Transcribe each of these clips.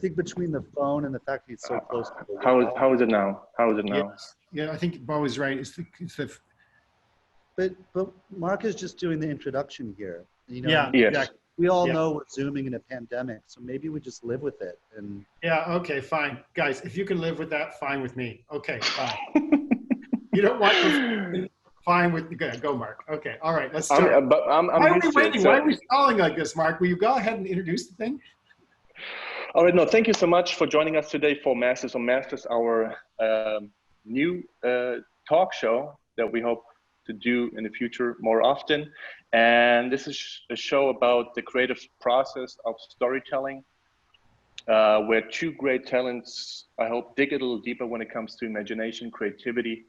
think between the phone and the fact that he's so close to the wall. How is it now? How is it now? Yes. Yeah, I think Beau is right. But Mark is just doing the introduction here. You know, Yeah, Yes. exactly. we all Yeah. know we're Zooming in a pandemic, so maybe we just live with it. And Yeah, okay, fine. Guys, if you can live with that, fine with me. Okay, fine. You don't want to, fine with me. Go, Mark. Okay, all right, let's start. I'm Why are we used to it, waiting? so- Why are we stalling like this, Mark? Will you go ahead and introduce the thing? All right, no, thank you so much for joining us today for Masters on Masters, our new talk show that we hope to do in the future more often. And this is a show about the creative process of storytelling, where two great talents, I hope, dig a little deeper when it comes to imagination, creativity,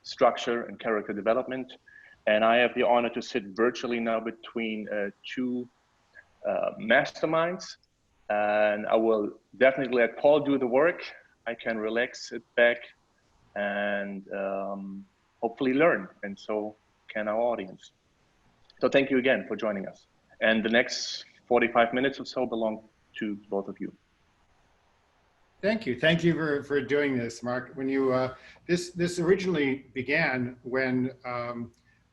structure, and character development. And I have the honor to sit virtually now between two masterminds. And I will definitely let Paul do the work. I can relax, sit back, and hopefully learn. And so can our audience. So thank you again for joining us. And the next 45 minutes or so belong to both of you. Thank you. Thank you for doing this, Mark. When you, this originally began when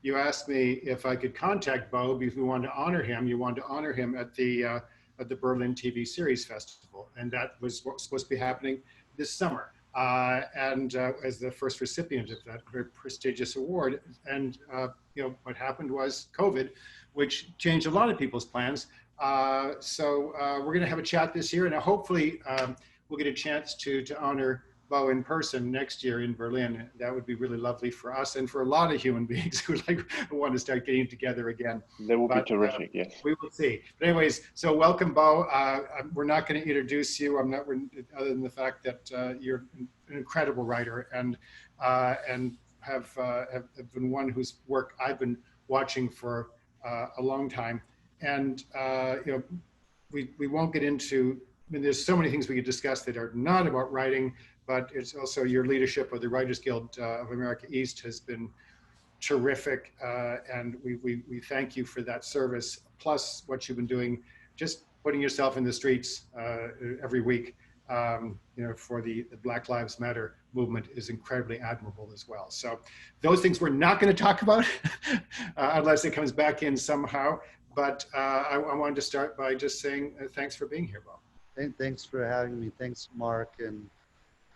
you asked me if I could contact Beau because we wanted to honor him. You wanted to honor him at the Berlin TV Series Festival. And that was what was supposed to be happening this summer. As the first recipient of that very prestigious award. And you know, what happened was COVID, which changed a lot of people's plans. So we're gonna have a chat this year, and hopefully we'll get a chance to honor Beau in person next year in Berlin. That would be really lovely for us and for a lot of human beings who want to start getting together again. That would be terrific, yes. We will see. But anyways, so welcome, Beau. We're not going to introduce you. Other than the fact that you're an incredible writer and have been one whose work I've been watching for a long time. And you know, we won't get into. I mean, there's so many things we could discuss that are not about writing, but it's also your leadership of the Writers Guild of America East has been terrific, and we thank you for that service. Plus, what you've been doing, just putting yourself in the streets every week, you know, for the Black Lives Matter movement is incredibly admirable as well. So, those things we're not going to talk about unless it comes back in somehow. But I wanted to start by just saying thanks for being here, Beau. thanks for having me. Thanks, Mark, and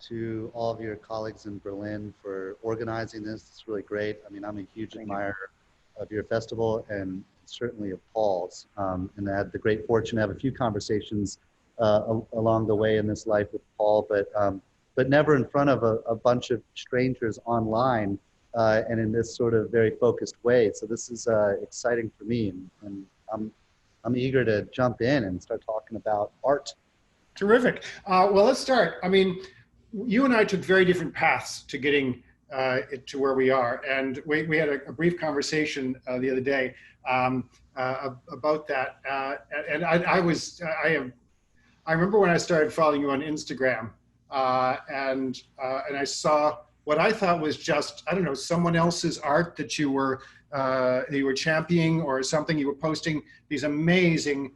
to all of your colleagues in Berlin for organizing this. It's really great. I mean, I'm a huge admirer of your festival and certainly of Paul's. And I had the great fortune to have a few conversations along the way in this life with Paul, but never in front of a bunch of strangers online and in this sort of very focused way. So this is exciting for me, and I'm eager to jump in and start talking about art. Terrific. Well, let's start. I mean, you and I took very different paths to getting to where we are. And we had a brief conversation the other day about that. And I remember when I started following you on Instagram and I saw what I thought was just, I don't know, someone else's art that you were championing or something. You were posting these amazing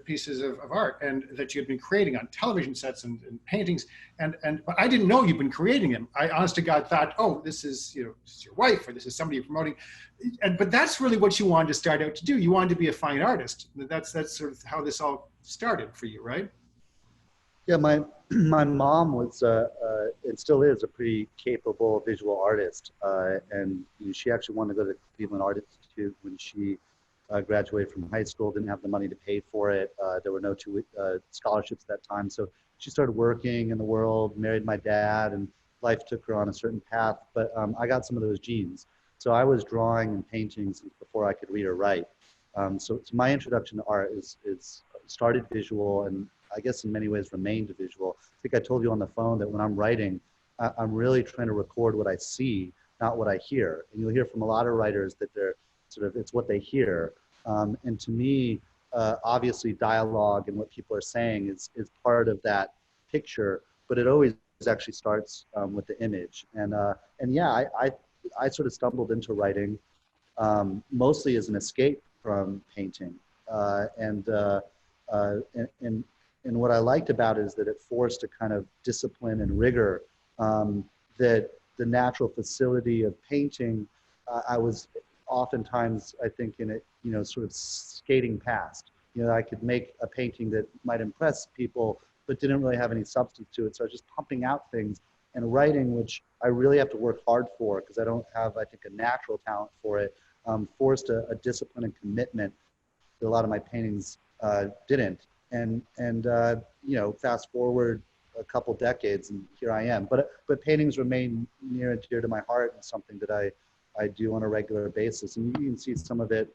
pieces of art and that you had been creating on television sets and paintings, but I didn't know you'd been creating them. I honest to God thought, oh, this is your wife, or this is somebody you're promoting, but that's really what you wanted to start out to do. You wanted to be a fine artist. That's sort of how this all started for you, right? Yeah, my mom was and still is a pretty capable visual artist, and she actually wanted to go to the Cleveland Art Institute when she graduated from high school. Didn't have the money to pay for it. There were no scholarships at that time, so she started working in the world, married my dad, and life took her on a certain path. But I got some of those genes, so I was drawing and painting since before I could read or write. So my introduction to art is started visual, and I guess in many ways remained visual. I think I told you on the phone that when I'm writing, I'm really trying to record what I see, not what I hear. And you'll hear from a lot of writers that they're it's what they hear. And to me, obviously dialogue and what people are saying is part of that picture, but it always actually starts with the image. And yeah, I sort of stumbled into writing mostly as an escape from painting. And what I liked about it is that it forced a kind of discipline and rigor that the natural facility of painting, I was oftentimes, I think, in it, you know, sort of skating past. You know, I could make a painting that might impress people, but didn't really have any substance to it. So I was just pumping out things, and writing, which I really have to work hard for because I don't have, I think, a natural talent for it, forced a discipline and commitment that a lot of my paintings didn't. And you know, fast forward a couple decades and here I am. But paintings remain near and dear to my heart and something that I do on a regular basis. And you can see some of it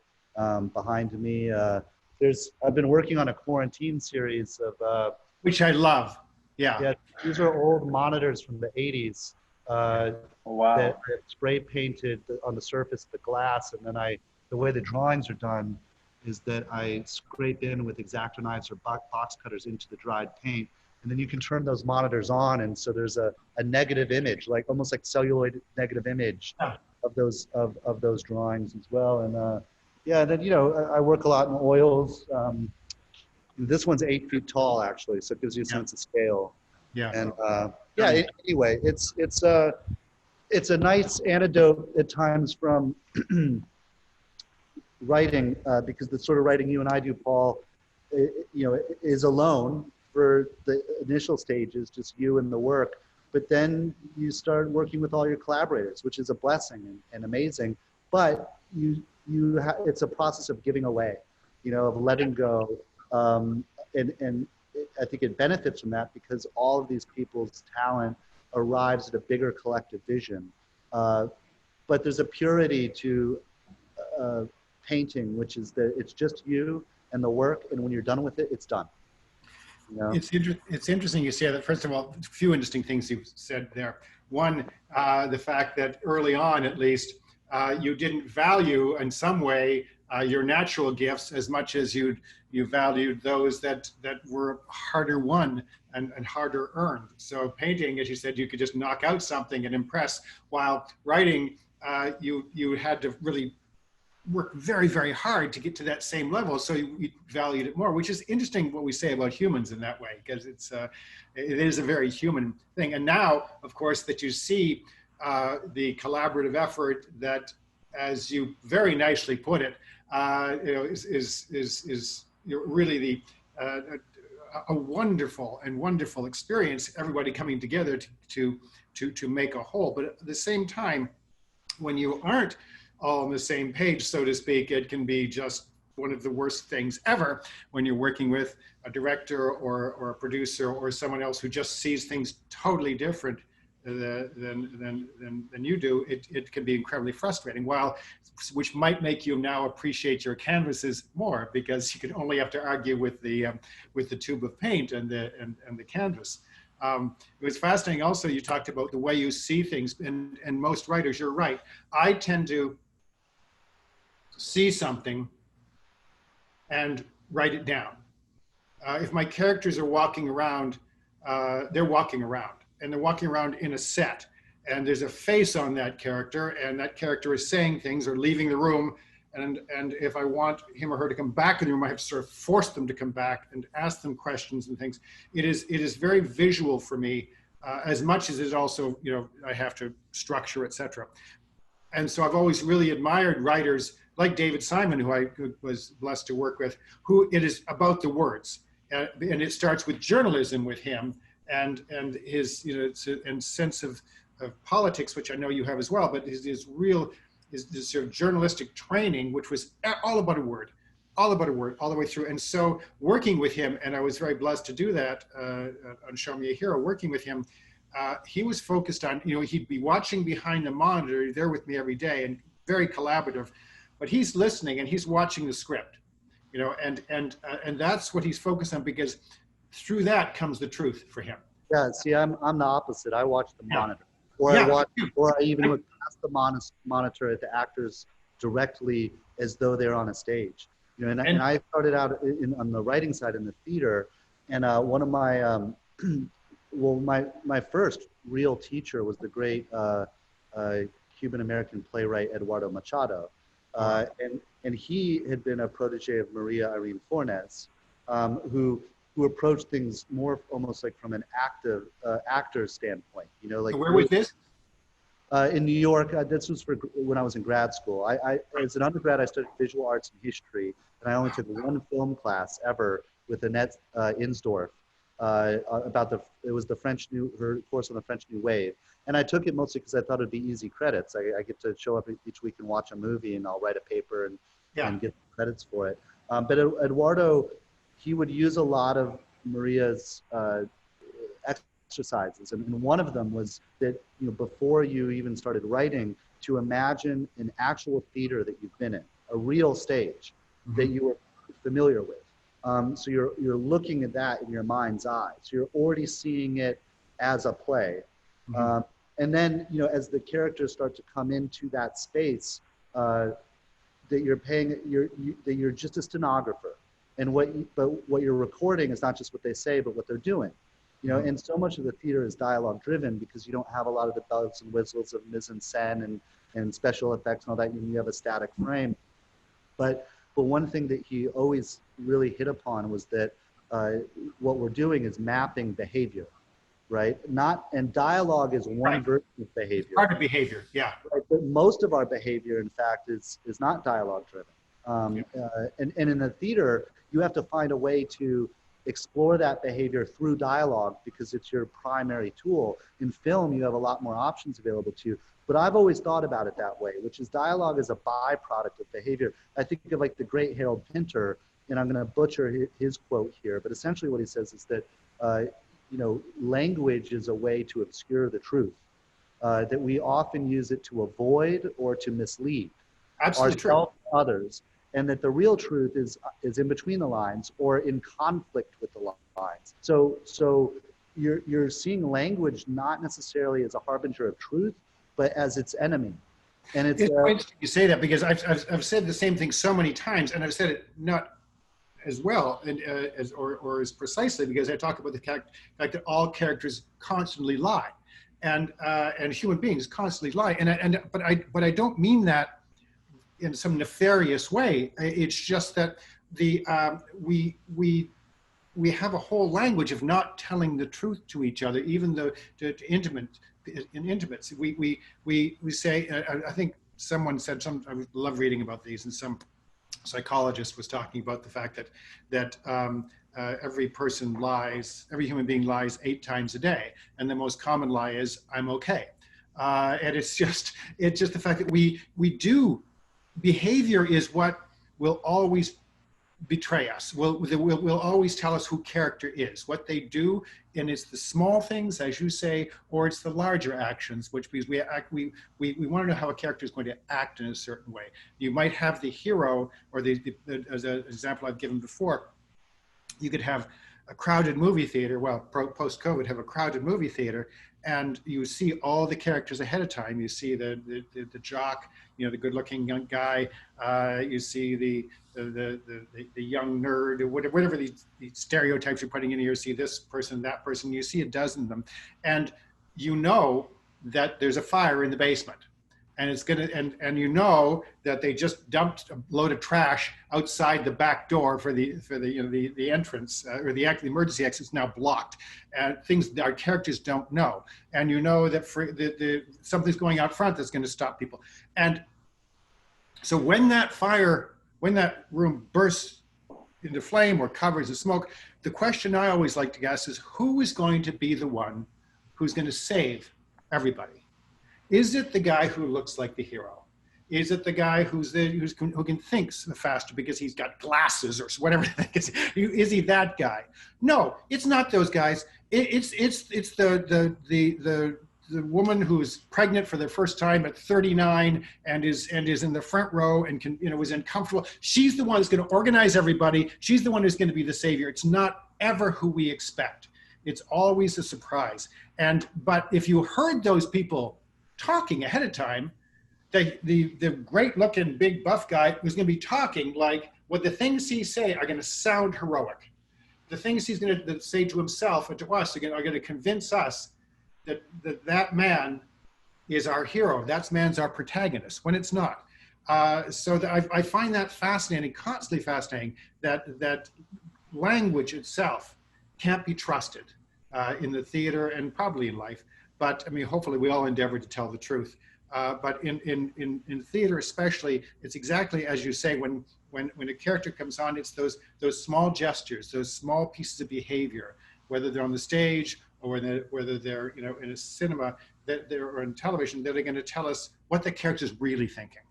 behind me. I've been working on a quarantine series of which I love. Yeah. Yeah, these are old monitors from the 80s Wow. that I spray painted on the surface of the glass, and then the way the drawings are done is that I scrape in with X-Acto knives or box cutters into the dried paint, and then you can turn those monitors on, and so there's a negative image, like almost like celluloid negative image of those drawings as well. And yeah, then you know I work a lot in oils. This one's 8 feet tall, actually, so it gives you a sense of scale. Yeah. And yeah, anyway, it's a nice antidote at times from writing, because the sort of writing you and I do, Paul, you know, is alone for the initial stages, just you and the work. But then you start working with all your collaborators, which is a blessing and amazing. But it's a process of giving away, you know, of letting go. And I think it benefits from that because all of these people's talent arrives at a bigger collective vision. But there's a purity to painting, which is that it's just you and the work, and when you're done with it, it's done. You know? It's interesting you say that. First of all, a few interesting things you said there. One, the fact that early on, at least, you didn't value in some way your natural gifts as much as you valued those that were harder won and harder earned. So painting, as you said, you could just knock out something and impress, while writing, you had to really work very, very hard to get to that same level. So you valued it more, which is interesting what we say about humans in that way, because it is a very human thing. And now, of course, that you see the collaborative effort that, as you very nicely put it, you know, is really a wonderful experience. Everybody coming together to make a whole. But at the same time, when you aren't all on the same page, so to speak, it can be just one of the worst things ever when you're working with a director or a producer or someone else who just sees things totally different than you do. It can be incredibly frustrating, which might make you now appreciate your canvases more, because you can only have to argue with the tube of paint and the canvas. It was fascinating also, you talked about the way you see things, and most writers, you're right. I tend to see something and write it down. If my characters are walking around, they're walking around, and they're walking around in a set, and there's a face on that character, and that character is saying things or leaving the room, and if I want him or her to come back in the room, I have to sort of force them to come back and ask them questions and things. It is very visual for me, as much as it also, you know, I have to structure, etc. And so I've always really admired writers like David Simon, who I was blessed to work with, who it is about the words, and it starts with journalism with him, and his, you know, and sense of politics, which I know you have as well, but his sort of journalistic training, which was all about a word, all the way through. And so working with him, and I was very blessed to do that on Show Me a Hero, working with him, he was focused on, you know, he'd be watching behind the monitor, there with me every day, and very collaborative, but he's listening and he's watching the script, you know, and that's what he's focused on, because through that comes the truth for him. Yeah, see, I'm the opposite. I watch the monitor, or Yeah. I even look past the monitor at the actors directly as though they're on a stage. You know, and I started out on the writing side in the theater, and one of my well, my first real teacher was the great Cuban American playwright Eduardo Machado, and he had been a protege of Maria Irene Fornes, who who approach things more almost like from an actor standpoint. You know, like So where was this? in New York. This was for when I was in grad school. As an undergrad, I studied visual arts and history, and I only took one film class ever with Annette Insdorf about it was the her course on the French New Wave. And I took it mostly because I thought it'd be easy credits. I get to show up each week and watch a movie, and I'll write a paper and get credits for it. But Eduardo, he would use a lot of Maria's exercises, and one of them was that, you know, before you even started writing, to imagine an actual theater that you've been in, a real stage that you were familiar with. So you're looking at that in your mind's eye. So you're already seeing it as a play. And then, you know, as the characters start to come into that space, that you're just a stenographer, and what you're recording is not just what they say, but what they're doing. You know, and so much of the theater is dialogue driven because you don't have a lot of the bells and whistles of mise en scène and special effects and all that. You have a static frame. But one thing that he always really hit upon was that what we're doing is mapping behavior, right? And dialogue is one version of behavior. Part of behavior, yeah. Right? But most of our behavior, in fact, is not dialogue driven. And in the theater, you have to find a way to explore that behavior through dialogue because it's your primary tool. In film, you have a lot more options available to you. But I've always thought about it that way, which is dialogue is a byproduct of behavior. I think of like the great Harold Pinter, and I'm going to butcher his quote here, but essentially what he says is that, you know, language is a way to obscure the truth, that we often use it to avoid or to mislead ourselves and others, and that the real truth is in between the lines or in conflict with the lines. So you're seeing language not necessarily as a harbinger of truth, but as its enemy. And it's interesting you say that, because I've said the same thing so many times, and I've said it not as well or as precisely, because I talk about the fact that all characters constantly lie, and human beings constantly lie, but I don't mean that in some nefarious way. It's just that we have a whole language of not telling the truth to each other, even though in intimates. We say, I think someone said, I love reading about these, and some psychologist was talking about the fact that every human being lies 8 times a day, and the most common lie is, I'm okay. And it's just the fact that we do. Behavior is what will always betray us. Will always tell us who character is, what they do, and it's the small things, as you say, or it's the larger actions, which means we want to know how a character is going to act in a certain way. You might have the hero, or as an example I've given before, you could have a crowded movie theater. Well, post-COVID, have a crowded movie theater, and you see all the characters ahead of time. You see the jock, you know, the good-looking young guy. You see the young nerd, or whatever these stereotypes you're putting in here. You see this person, that person. You see a dozen of them, and you know that there's a fire in the basement, and it's gonna and you know that they just dumped a load of trash outside the back door for the entrance, or the emergency exit is now blocked, and things that our characters don't know, and you know that something's going out front that's going to stop people. And so when that room bursts into flame or covers in smoke, the question I always like to ask is, who is going to be the one who's going to save everybody? Is it the guy who looks like the hero? Is it the guy who can think faster because he's got glasses or whatever? Is he that guy? No, it's not those guys. It's the woman who's pregnant for the first time at 39 and is in the front row and is uncomfortable. She's the one who's going to organize everybody. She's the one who's going to be the savior. It's not ever who we expect. It's always a surprise. But if you heard those people talking ahead of time, the great looking big buff guy was going to be talking like, what the things he say are going to sound heroic. The things he's going to say to himself and to us are going to convince us that man is our hero. That man's our protagonist, when it's not. So I find that fascinating, constantly fascinating, that language itself can't be trusted in the theater and probably in life. But I mean, hopefully we all endeavor to tell the truth. But in theater especially, it's exactly as you say, when a character comes on, it's those small gestures, those small pieces of behavior, whether they're on the stage or whether they're in a cinema that they're on television, that are going to tell us what the character's really thinking.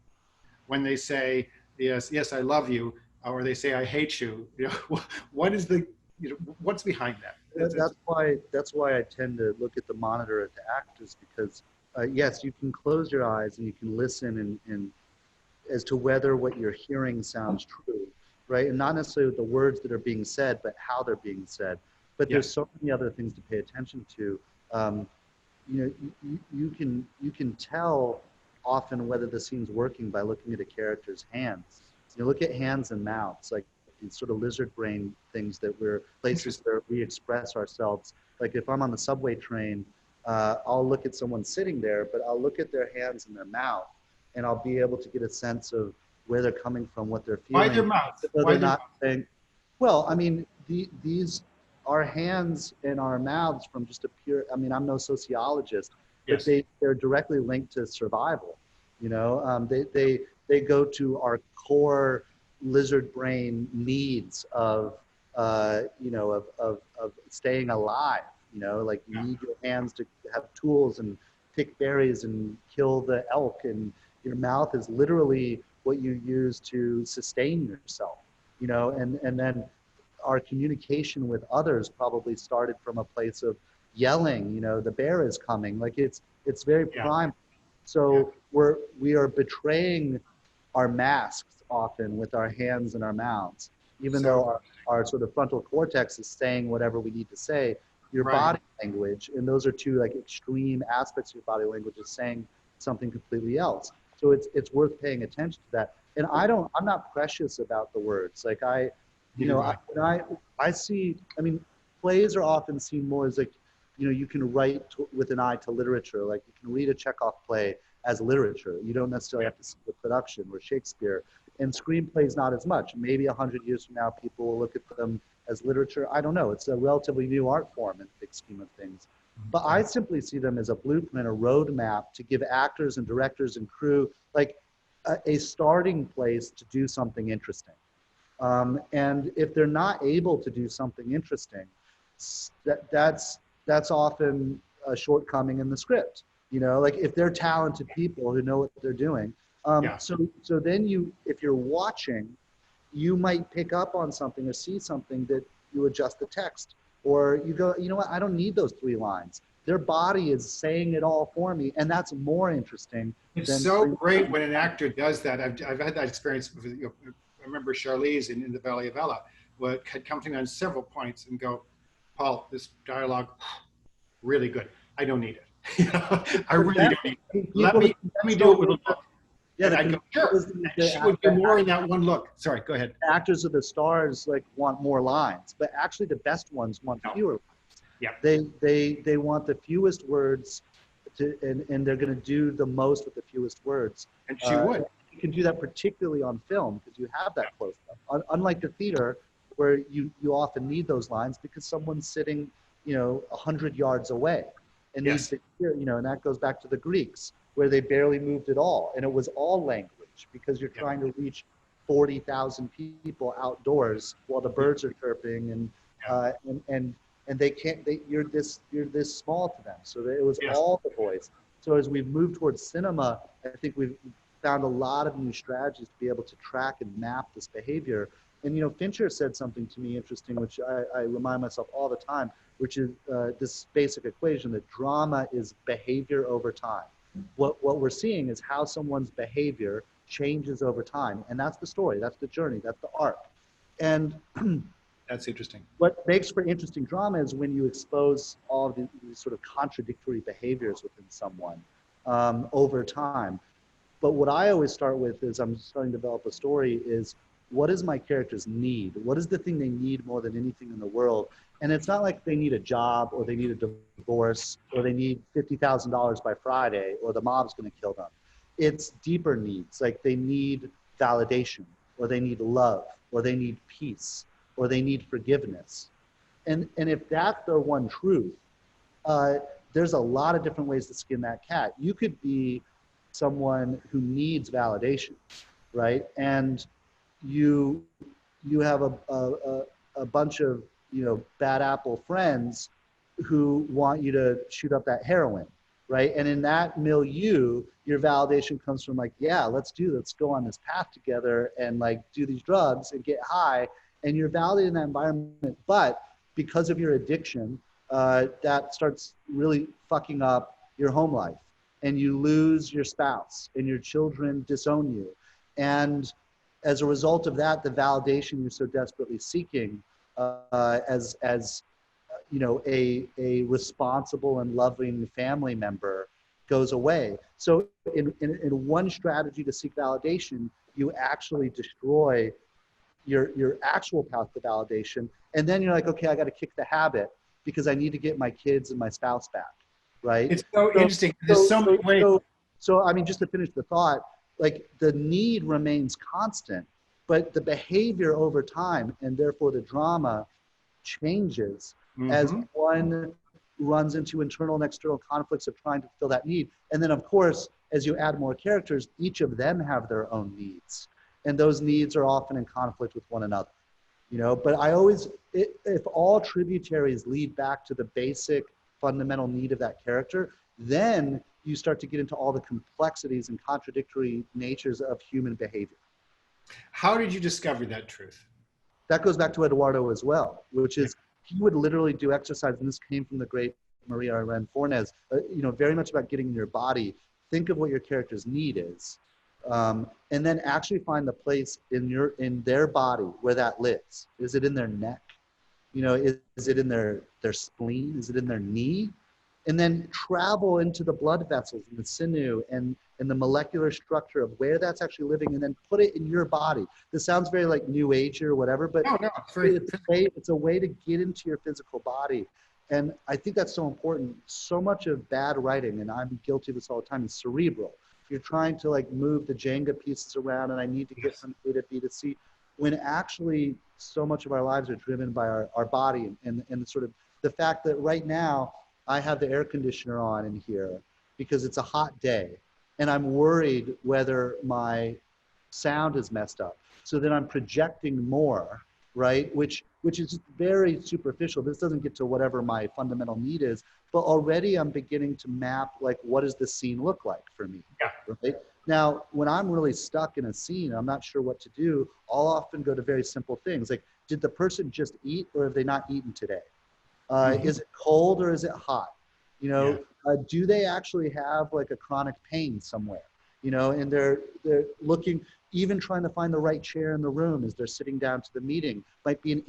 When they say, yes, I love you, or they say, I hate you, what is the, what's behind that? That's why I tend to look at the monitor at the actors, because yes, you can close your eyes and you can listen and as to whether what you're hearing sounds true, right? And not necessarily the words that are being said, but how they're being said. But there's so many other things to pay attention to. You can tell often whether the scene's working by looking at a character's hands. You look at hands and mouths, like these sort of lizard brain things that we're places where we express ourselves. Like if I'm on the subway train, I'll look at someone sitting there, but I'll look at their hands and their mouth, and I'll be able to get a sense of where they're coming from, what they're feeling. Why their mouth? So they're not saying, well, I mean, these our hands and our mouths from just a pure, I mean, I'm no sociologist, but they're directly linked to survival. They go to our core lizard brain needs of staying alive. Like you need your hands to have tools and pick berries and kill the elk, and your mouth is literally what you use to sustain yourself. And then our communication with others probably started from a place of yelling, the bear is coming. Like it's very primal. So we are betraying our masks often with our hands and our mouths, even though our sort of frontal cortex is saying whatever we need to say. Your body language, and those are two like extreme aspects of your body language, is saying something completely else. So it's worth paying attention to that. And I'm not precious about the words. Like I see, I mean, plays are often seen more as like, you can write with an eye to literature. Like you can read a Chekhov play as literature. You don't necessarily have to see the production or Shakespeare. And screenplays not as much. Maybe 100 years from now, people will look at them as literature. I don't know. It's a relatively new art form in the big scheme of things. But I simply see them as a blueprint, a roadmap to give actors and directors and crew like a starting place to do something interesting. And if they're not able to do something interesting, that's often a shortcoming in the script. Like if they're talented people who know what they're doing. So then if you're watching, you might pick up on something or see something that you adjust the text, or you go, you know what, I don't need those 3 lines. Their body is saying it all for me, and that's more interesting. It's so great when an actor does that. I've had that experience with, I remember Charlize in The Valley of Ella, had come to me on several points and go, Paul, this dialogue, really good. I don't need it. I really don't need it. Let me do it with a look. Yeah, and I go, sure. She would do more in that one look. Sorry, go ahead. Actors of the stars like want more lines, but actually the best ones want fewer lines. Yeah. They want the fewest words, and they're going to do the most with the fewest words. And she would. You can do that particularly on film because you have that close up. Unlike the theater, where you often need those lines because someone's sitting, 100 yards away, and needs to hear, and that goes back to the Greeks, where they barely moved at all, and it was all language because you're trying to reach 40,000 people outdoors while the birds are chirping, and they can't. You're this small to them, so it was all the voice. So as we've moved towards cinema, I think we've found a lot of new strategies to be able to track and map this behavior. And Fincher said something to me interesting, which I remind myself all the time, which is this basic equation that drama is behavior over time. What we're seeing is how someone's behavior changes over time, and that's the story, that's the journey, that's the arc. And that's interesting. What makes for interesting drama is when you expose all of these sort of contradictory behaviors within someone over time. But what I always start with is I'm starting to develop a story is, what is my character's need? What is the thing they need more than anything in the world? And it's not like they need a job or they need a divorce or they need $50,000 by Friday or the mob's going to kill them. It's deeper needs, like they need validation or they need love or they need peace or they need forgiveness. And if that's their one truth, there's a lot of different ways to skin that cat. You could be someone who needs validation, right? And you have a bunch of, you know, bad apple friends who want you to shoot up that heroin, right? And in that milieu, your validation comes from like, yeah, let's go on this path together and like do these drugs and get high, and you're validated in that environment. But because of your addiction, that starts really fucking up your home life, and you lose your spouse, and your children disown you. And as a result of that, the validation you're so desperately seeking as you know, a responsible and loving family member goes away. So in one strategy to seek validation, you actually destroy your actual path to validation. And then you're like, okay, I got to kick the habit because I need to get my kids and my spouse back, right? It's so interesting. There's so many ways. So, I mean, just to finish the thought, like the need remains constant, but the behavior over time, and therefore the drama, changes as one runs into internal and external conflicts of trying to fulfill that need. And then, of course, as you add more characters, each of them have their own needs. And those needs are often in conflict with one another. You know, but I always, if all tributaries lead back to the basic fundamental need of that character, then you start to get into all the complexities and contradictory natures of human behavior. How did you discover that truth? That goes back to Eduardo as well, which is he would literally do exercise, and this came from the great Maria Arlen Fornes, you know, very much about getting in your body. Think of what your character's need is, and then actually find the place in their body where that lives. Is it in their neck? You know, is it in their spleen? Is it in their knee? And then travel into the blood vessels and the sinew and the molecular structure of where that's actually living, and then put it in your body. This sounds very like New Age or whatever, but no, it's a way to get into your physical body. And I think that's so important. So much of bad writing, and I'm guilty of this all the time, is cerebral. If you're trying to like move the Jenga pieces around and I need to get from A to B to C, when actually so much of our lives are driven by our body and sort of the fact that right now I have the air conditioner on in here because it's a hot day and I'm worried whether my sound is messed up. So then I'm projecting more, right? Which is just very superficial. This doesn't get to whatever my fundamental need is, but already I'm beginning to map like, what does this scene look like for me? Yeah. Right? Now, when I'm really stuck in a scene, I'm not sure what to do, I'll often go to very simple things. Like, did the person just eat or have they not eaten today? Is it cold or is it hot? You know, do they actually have like a chronic pain somewhere? You know, and they're looking, even trying to find the right chair in the room as they're sitting down to the meeting might be an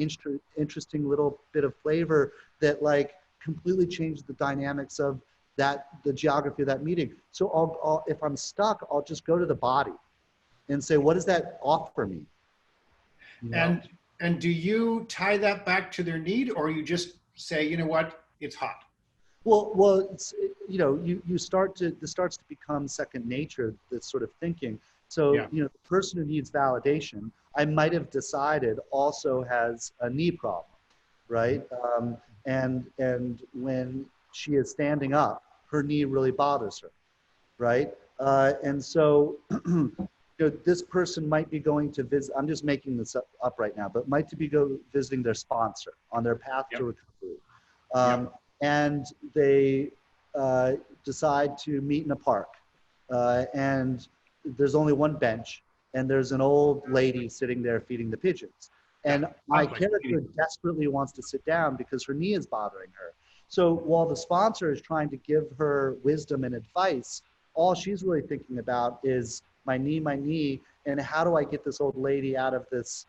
interesting little bit of flavor that like completely changes the dynamics of the geography of that meeting. So I'll if I'm stuck, I'll just go to the body and say, what does that offer me? You know? And do you tie that back to their need, or you just say, you know what, it's hot? Well, it's, you know, this starts to become second nature, this sort of thinking. So, you know, the person who needs validation, I might have decided also has a knee problem, right? And when she is standing up, her knee really bothers her, right? And so, you know, this person might be going to visit, I'm just making this up right now, but might be visiting their sponsor on their path to recovery. And they decide to meet in a park. And there's only one bench, and there's an old lady sitting there feeding the pigeons. And my character desperately wants to sit down because her knee is bothering her. So while the sponsor is trying to give her wisdom and advice, all she's really thinking about is my knee, and how do I get this old lady out of this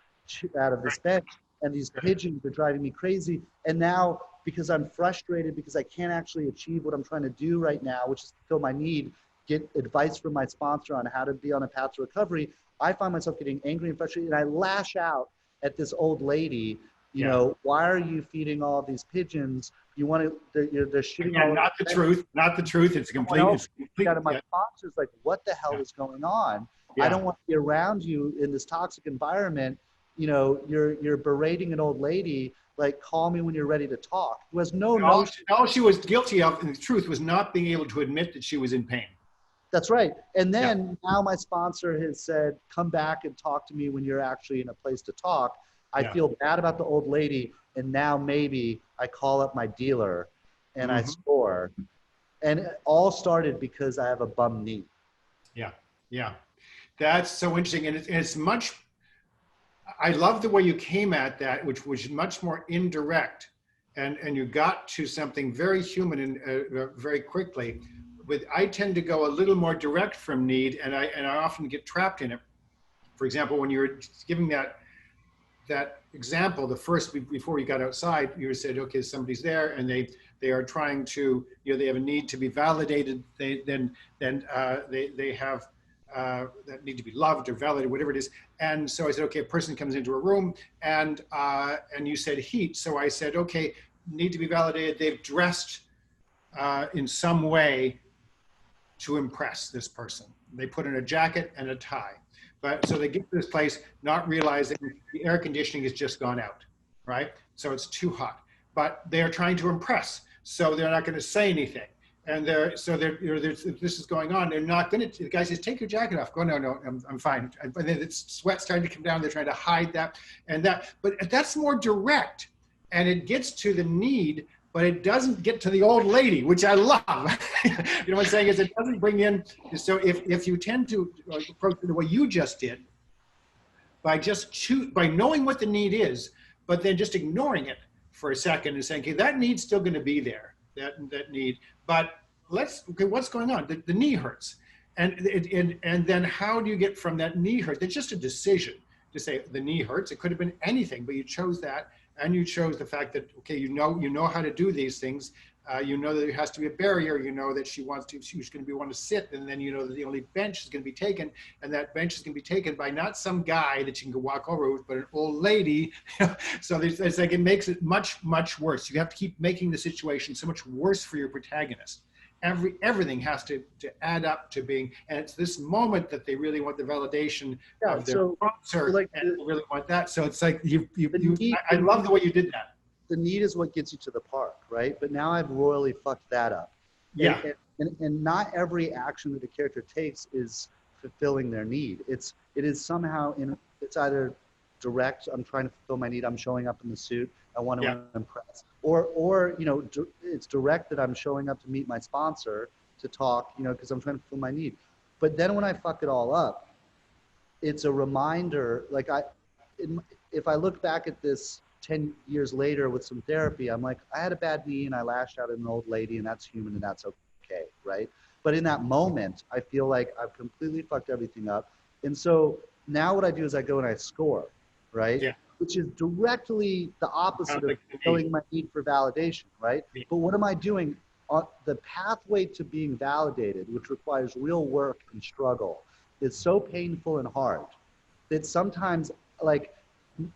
bench? And these pigeons are driving me crazy. And now, because I'm frustrated because I can't actually achieve what I'm trying to do right now, which is fulfill my need, get advice from my sponsor on how to be on a path to recovery, I find myself getting angry and frustrated, and I lash out at this old lady. You know, why are you feeding all these pigeons? You want to, they're shooting all not the truth, not the truth. It's complete. Out of my sponsor's like, what the hell is going on? I don't want to be around you in this toxic environment. You know, you're berating an old lady like, call me when you're ready to talk, who has no all she was guilty of, in the truth, was not being able to admit that she was in pain. That's right. And then now my sponsor has said, come back and talk to me when you're actually in a place to talk. I feel bad about the old lady. And now maybe I call up my dealer and I score. And it all started because I have a bum knee. Yeah. Yeah. That's so interesting. And it's much, I love the way you came at that, which was much more indirect. And you got to something very human and very quickly. I tend to go a little more direct from need, and I often get trapped in it. For example, when you were giving that example, the first, before you got outside, you said, okay, somebody's there, and they are trying to, they have a need to be validated. They have that need to be loved or validated, whatever it is. And so I said, okay, a person comes into a room, and you said heat. So I said, okay, need to be validated. They've dressed in some way to impress this person. They put in a jacket and a tie. So they get to this place not realizing the air conditioning has just gone out, right? So it's too hot, but they're trying to impress. So they're not going to say anything. And this is going on. They're not going to, the guy says, take your jacket off. Go, no, I'm fine. And then it's sweat starting to come down. They're trying to hide that and that, but that's more direct, and it gets to the need, but it doesn't get to the old lady, which I love. You know what I'm saying? Is it doesn't bring in, so if you tend to approach it the way you just did, by knowing what the need is, but then just ignoring it for a second and saying, okay, that need's still gonna be there, that need, but okay, what's going on? The knee hurts. And then how do you get from that knee hurt? It's just a decision to say the knee hurts. It could have been anything, but you chose that. And you chose the fact that, okay, you know how to do these things. You know that there has to be a barrier. You know that she's going to want to sit, and then you know that the only bench is going to be taken, and that bench is going to be taken by not some guy that you can go walk over with, but an old lady. So it's like it makes it much, much worse. You have to keep making the situation so much worse for your protagonist. Everything has to add up to being, and it's this moment that they really want the validation of their sponsor, like, and they really want that. So it's like I love the way you did that. The need is what gets you to the park, right? But now I've royally fucked that up. Yeah. And not every action that a character takes is fulfilling their need. It is somehow it's either direct, I'm trying to fulfill my need, I'm showing up in the suit, I want to impress. Or it's direct that I'm showing up to meet my sponsor to talk, because I'm trying to fulfill my need. But then when I fuck it all up, it's a reminder, like if I look back at this 10 years later with some therapy, I'm like, I had a bad knee and I lashed out at an old lady, and that's human and that's okay, right? But in that moment, I feel like I've completely fucked everything up. And so now what I do is I go and I score, right? Yeah. Which is directly the opposite of fulfilling my need for validation, right? Yeah. But what am I doing? The pathway to being validated, which requires real work and struggle, is so painful and hard that sometimes, like,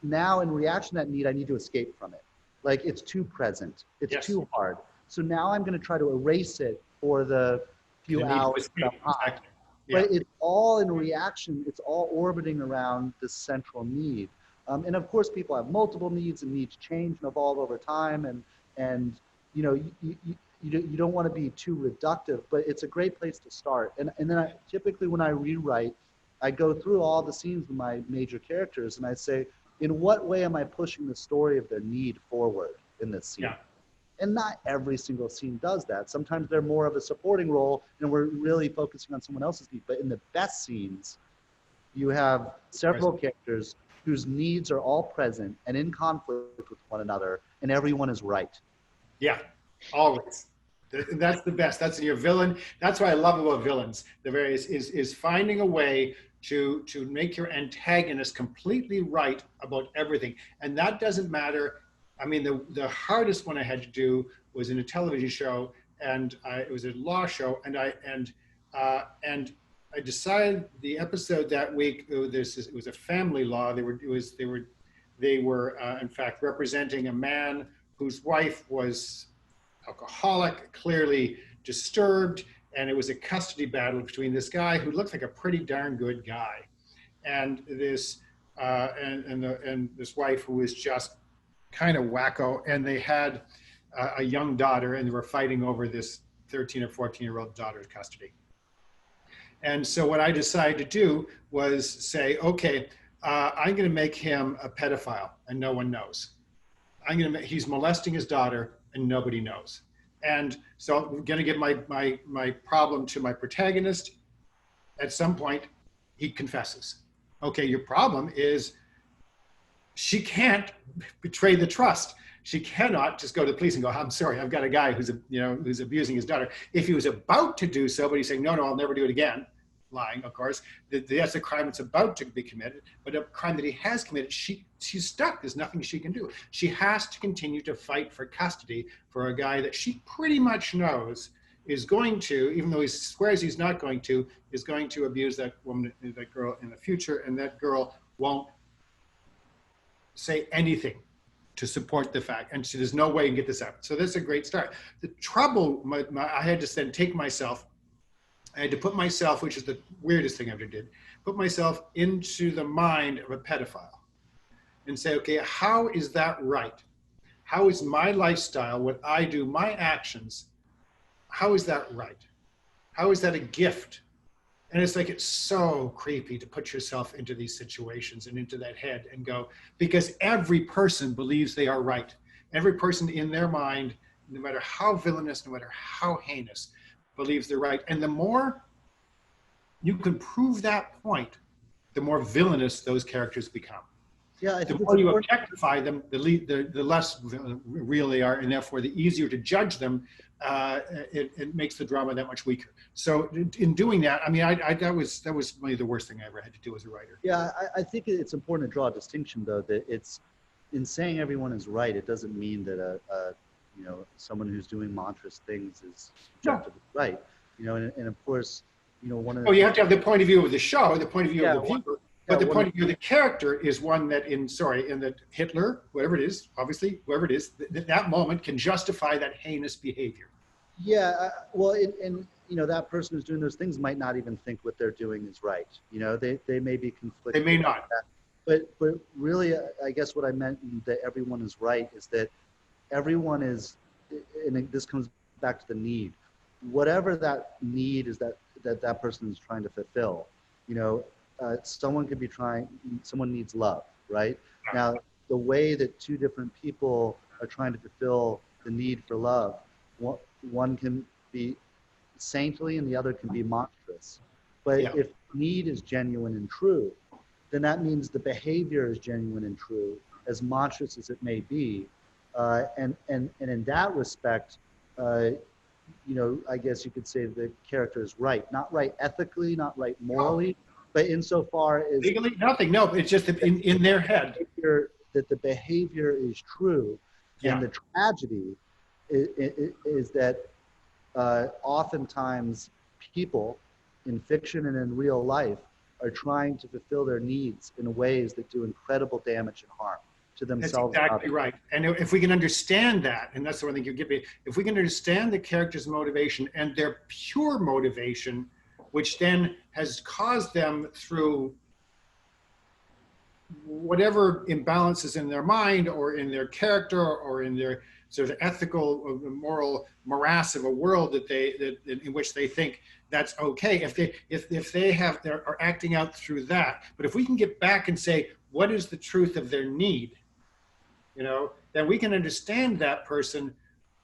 now in reaction to that need, I need to escape from it. Like, it's too present. It's too hard. So now I'm going to try to erase it for the few hours. Exactly. Yeah. But it's all in reaction. It's all orbiting around this central need. And of course, people have multiple needs, and needs change and evolve over time. And you don't want to be too reductive, but it's a great place to start. And then typically when I rewrite, I go through all the scenes with my major characters, and I say, in what way am I pushing the story of their need forward in this scene? Yeah. And not every single scene does that. Sometimes they're more of a supporting role, and we're really focusing on someone else's need. But in the best scenes, you have several characters whose needs are all present and in conflict with one another, and everyone is right. Yeah, always. That's the best. That's your villain. That's what I love about villains. The various is finding a way to make your antagonist completely right about everything. And that doesn't matter. I mean, the hardest one I had to do was in a television show, and it was a law show, and I decided the episode that week, it was a family law. They were in fact representing a man whose wife was alcoholic, clearly disturbed, and it was a custody battle between this guy who looked like a pretty darn good guy, and this and this wife who was just kind of wacko, and they had a young daughter, and they were fighting over this 13 or 14-year-old daughter's custody. And so what I decided to do was say, okay, I'm going to make him a pedophile, and no one knows. He's molesting his daughter, and nobody knows. And so I'm going to give my problem to my protagonist. At some point, he confesses. Okay, your problem is she can't betray the trust. She cannot just go to the police and go, I'm sorry, I've got a guy who's abusing his daughter. If he was about to do so, but he's saying, no, I'll never do it again, lying, of course, that's a crime that's about to be committed, but a crime that he has committed, she's stuck. There's nothing she can do. She has to continue to fight for custody for a guy that she pretty much knows is going to, even though he swears he's not going to, is going to abuse that woman, that girl in the future, and that girl won't say anything to support the fact, and so there's no way you can get this out. So that's a great start. The trouble, I had to then take myself, I had to put myself, which is the weirdest thing I ever did, put myself into the mind of a pedophile and say, okay, how is that right? How is my lifestyle, what I do, my actions, how is that right? How is that a gift? And it's like, it's so creepy to put yourself into these situations and into that head and go, because every person believes they are right. Every person in their mind, no matter how villainous, no matter how heinous, believes they're right. And the more you can prove that point, the more villainous those characters become. Yeah, the more you objectify them, the less real they are, and therefore the easier to judge them. It makes the drama that much weaker. So in doing that, I mean, that was really the worst thing I ever had to do as a writer. Yeah, I think it's important to draw a distinction, though, that it's in saying everyone is right. It doesn't mean that someone who's doing monstrous things is objectively right. And of course, one of the you have to have the point of view of the show, the point of view of the viewer. But the point of view of the character is one that in that Hitler, whatever it is, obviously, whoever it is, that moment can justify that heinous behavior. Yeah, well, and that person who's doing those things might not even think what they're doing is right. They may be conflicted. They may not. But really, I guess what I meant that everyone is right is that everyone is, and this comes back to the need. Whatever that need is that person is trying to fulfill, someone could be someone needs love, right? Now, the way that two different people are trying to fulfill the need for love, one can be saintly and the other can be monstrous. But if need is genuine and true, then that means the behavior is genuine and true, as monstrous as it may be. And in that respect, I guess you could say the character is right. Not right ethically, not right morally, but insofar as legally, nothing. No, it's just in their head that the behavior is true, and the tragedy is that oftentimes people in fiction and in real life are trying to fulfill their needs in ways that do incredible damage and harm to themselves. That's exactly right. And if we can understand that, and that's the one thing you give me, if we can understand the character's motivation and their pure motivation, which then has caused them through whatever imbalances in their mind or in their character or in their sort of ethical or moral morass of a world in which they think that's okay. If they are acting out through that, but if we can get back and say, what is the truth of their need? Then we can understand that person.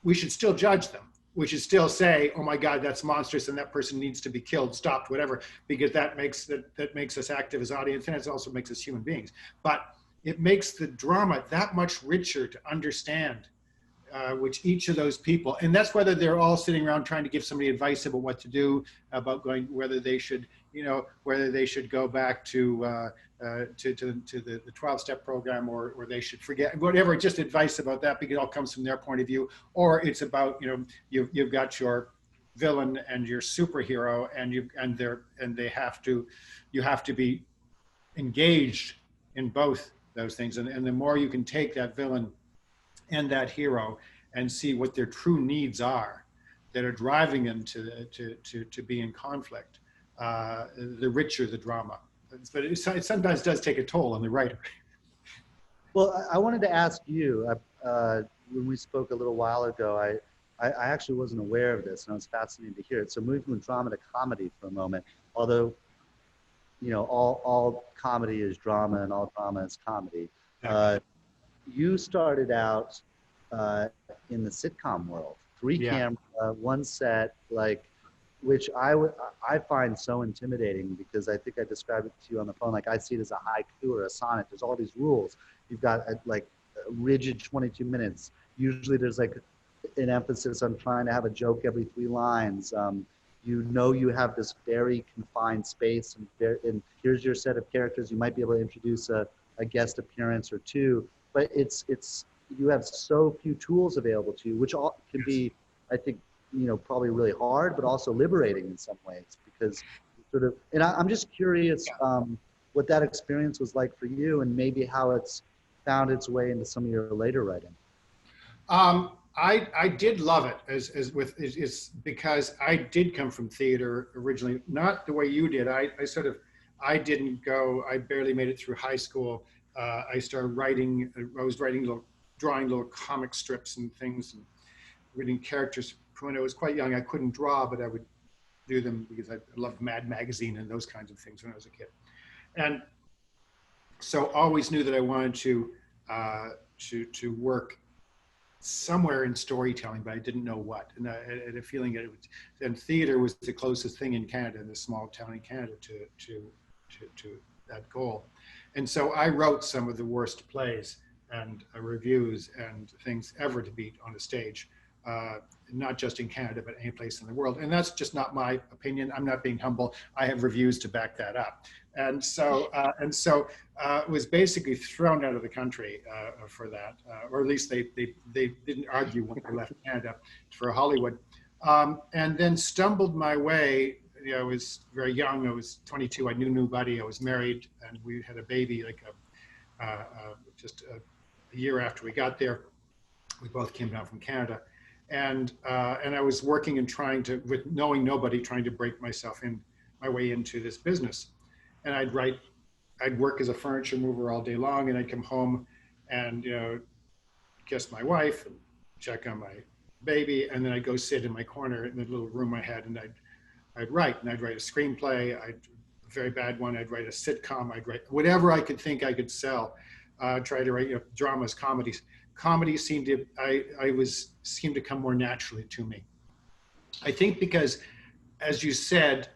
We should still judge them. We should still say, oh my God, that's monstrous and that person needs to be killed, stopped, whatever, because that makes us active as audience, and it also makes us human beings. But it makes the drama that much richer to understand which each of those people, and that's whether they're all sitting around trying to give somebody advice about what to do, about whether they should go back to the 12-step program or they should forget, whatever, just advice about that, because it all comes from their point of view, or it's about, you've got your villain and your superhero, and you have to be engaged in both those things, and the more you can take that villain and that hero and see what their true needs are that are driving them to be in conflict, the richer the drama. But it sometimes does take a toll on the writer. Well, I wanted to ask you, when we spoke a little while ago, I actually wasn't aware of this, and I was fascinated to hear it. So moving from drama to comedy for a moment, although, you know, all comedy is drama and all drama is comedy. You started out in the sitcom world, three Yeah. camera, one set, like, which I find so intimidating because I think I described it to you on the phone. Like I see it as a haiku or a sonnet. There's all these rules. You've got like a rigid 22 minutes. Usually there's like an emphasis on trying to have a joke every 3 lines. You know you have this very confined space, and here's your set of characters. You might be able to introduce a guest appearance or two, but it's you have so few tools available to you, which all can be, I think, you know, probably really hard, but also liberating in some ways because sort of. And I'm just curious what that experience was like for you, and maybe how it's found its way into some of your later writing. I did love it is because I did come from theater originally, not the way you did. I didn't go, I barely made it through high school. I started writing, I was drawing little comic strips and things and reading characters. When I was quite young, I couldn't draw, but I would do them because I loved Mad Magazine and those kinds of things when I was a kid. And so always knew that I wanted to work somewhere in storytelling, but I didn't know what. And I had a feeling that and theater was the closest thing in Canada, in this small town in Canada, to that goal. And so I wrote some of the worst plays and reviews and things ever to beat on a stage, not just in Canada, but any place in the world. And that's just not my opinion. I'm not being humble. I have reviews to back that up. And so was basically thrown out of the country for that, or at least they didn't argue when I left Canada for Hollywood, and then stumbled my way. You know, I was very young. I was 22. I knew nobody. I was married, and we had a baby like just a year after we got there. We both came down from Canada, and I was working and trying to, with knowing nobody, trying to break my way into this business. And I'd work as a furniture mover all day long, and I'd come home and, you know, kiss my wife and check on my baby, and then I'd go sit in my corner in the little room I had, and I'd write a screenplay, a very bad one, I'd write a sitcom, I'd write whatever I could think I could sell, try to write, you know, dramas, comedies. Comedy seemed to come more naturally to me. I think because, as you said,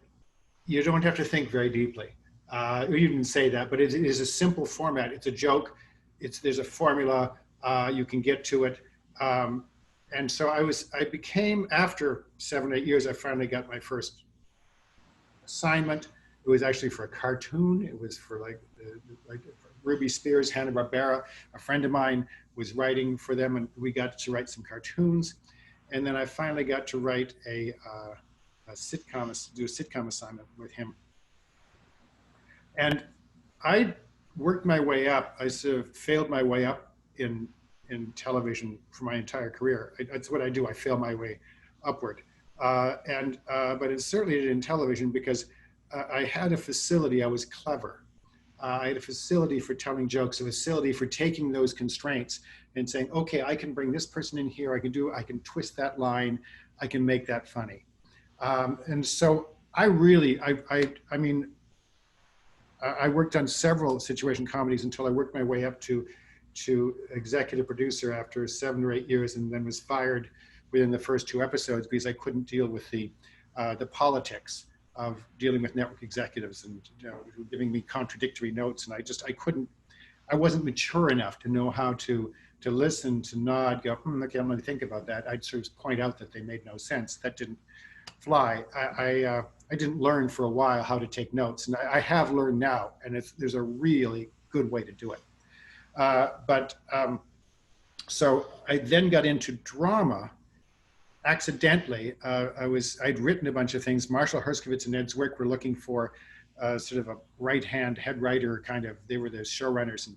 you don't have to think very deeply. You didn't say that, but it is a simple format. It's a joke. There's a formula. You can get to it. And so I became, after 7 or 8 years, I finally got my first assignment. It was actually for a cartoon. It was for like Ruby Spears, Hanna-Barbera. A friend of mine was writing for them, and we got to write some cartoons. And then I finally got to write do a sitcom assignment with him. And I worked my way up. I sort of failed my way up in television for my entire career. That's what I do. I fail my way upward. But it certainly did in television because I had a facility. I was clever. I had a facility for telling jokes, a facility for taking those constraints and saying, okay, I can bring this person in here. I can twist that line. I can make that funny. And so I worked on several situation comedies until I worked my way up to executive producer after 7 or 8 years, and then was fired within the first 2 episodes because I couldn't deal with the politics of dealing with network executives and, you know, giving me contradictory notes, and I wasn't mature enough to know how to listen, to nod, go, okay, I'm going to think about that. I'd sort of point out that they made no sense. That didn't fly. I didn't learn for a while how to take notes, and I have learned now, and there's a really good way to do it. So I then got into drama accidentally. I'd written a bunch of things. Marshall Herskovitz and Ed Zwick were looking for sort of a right-hand head writer kind of. They were the showrunners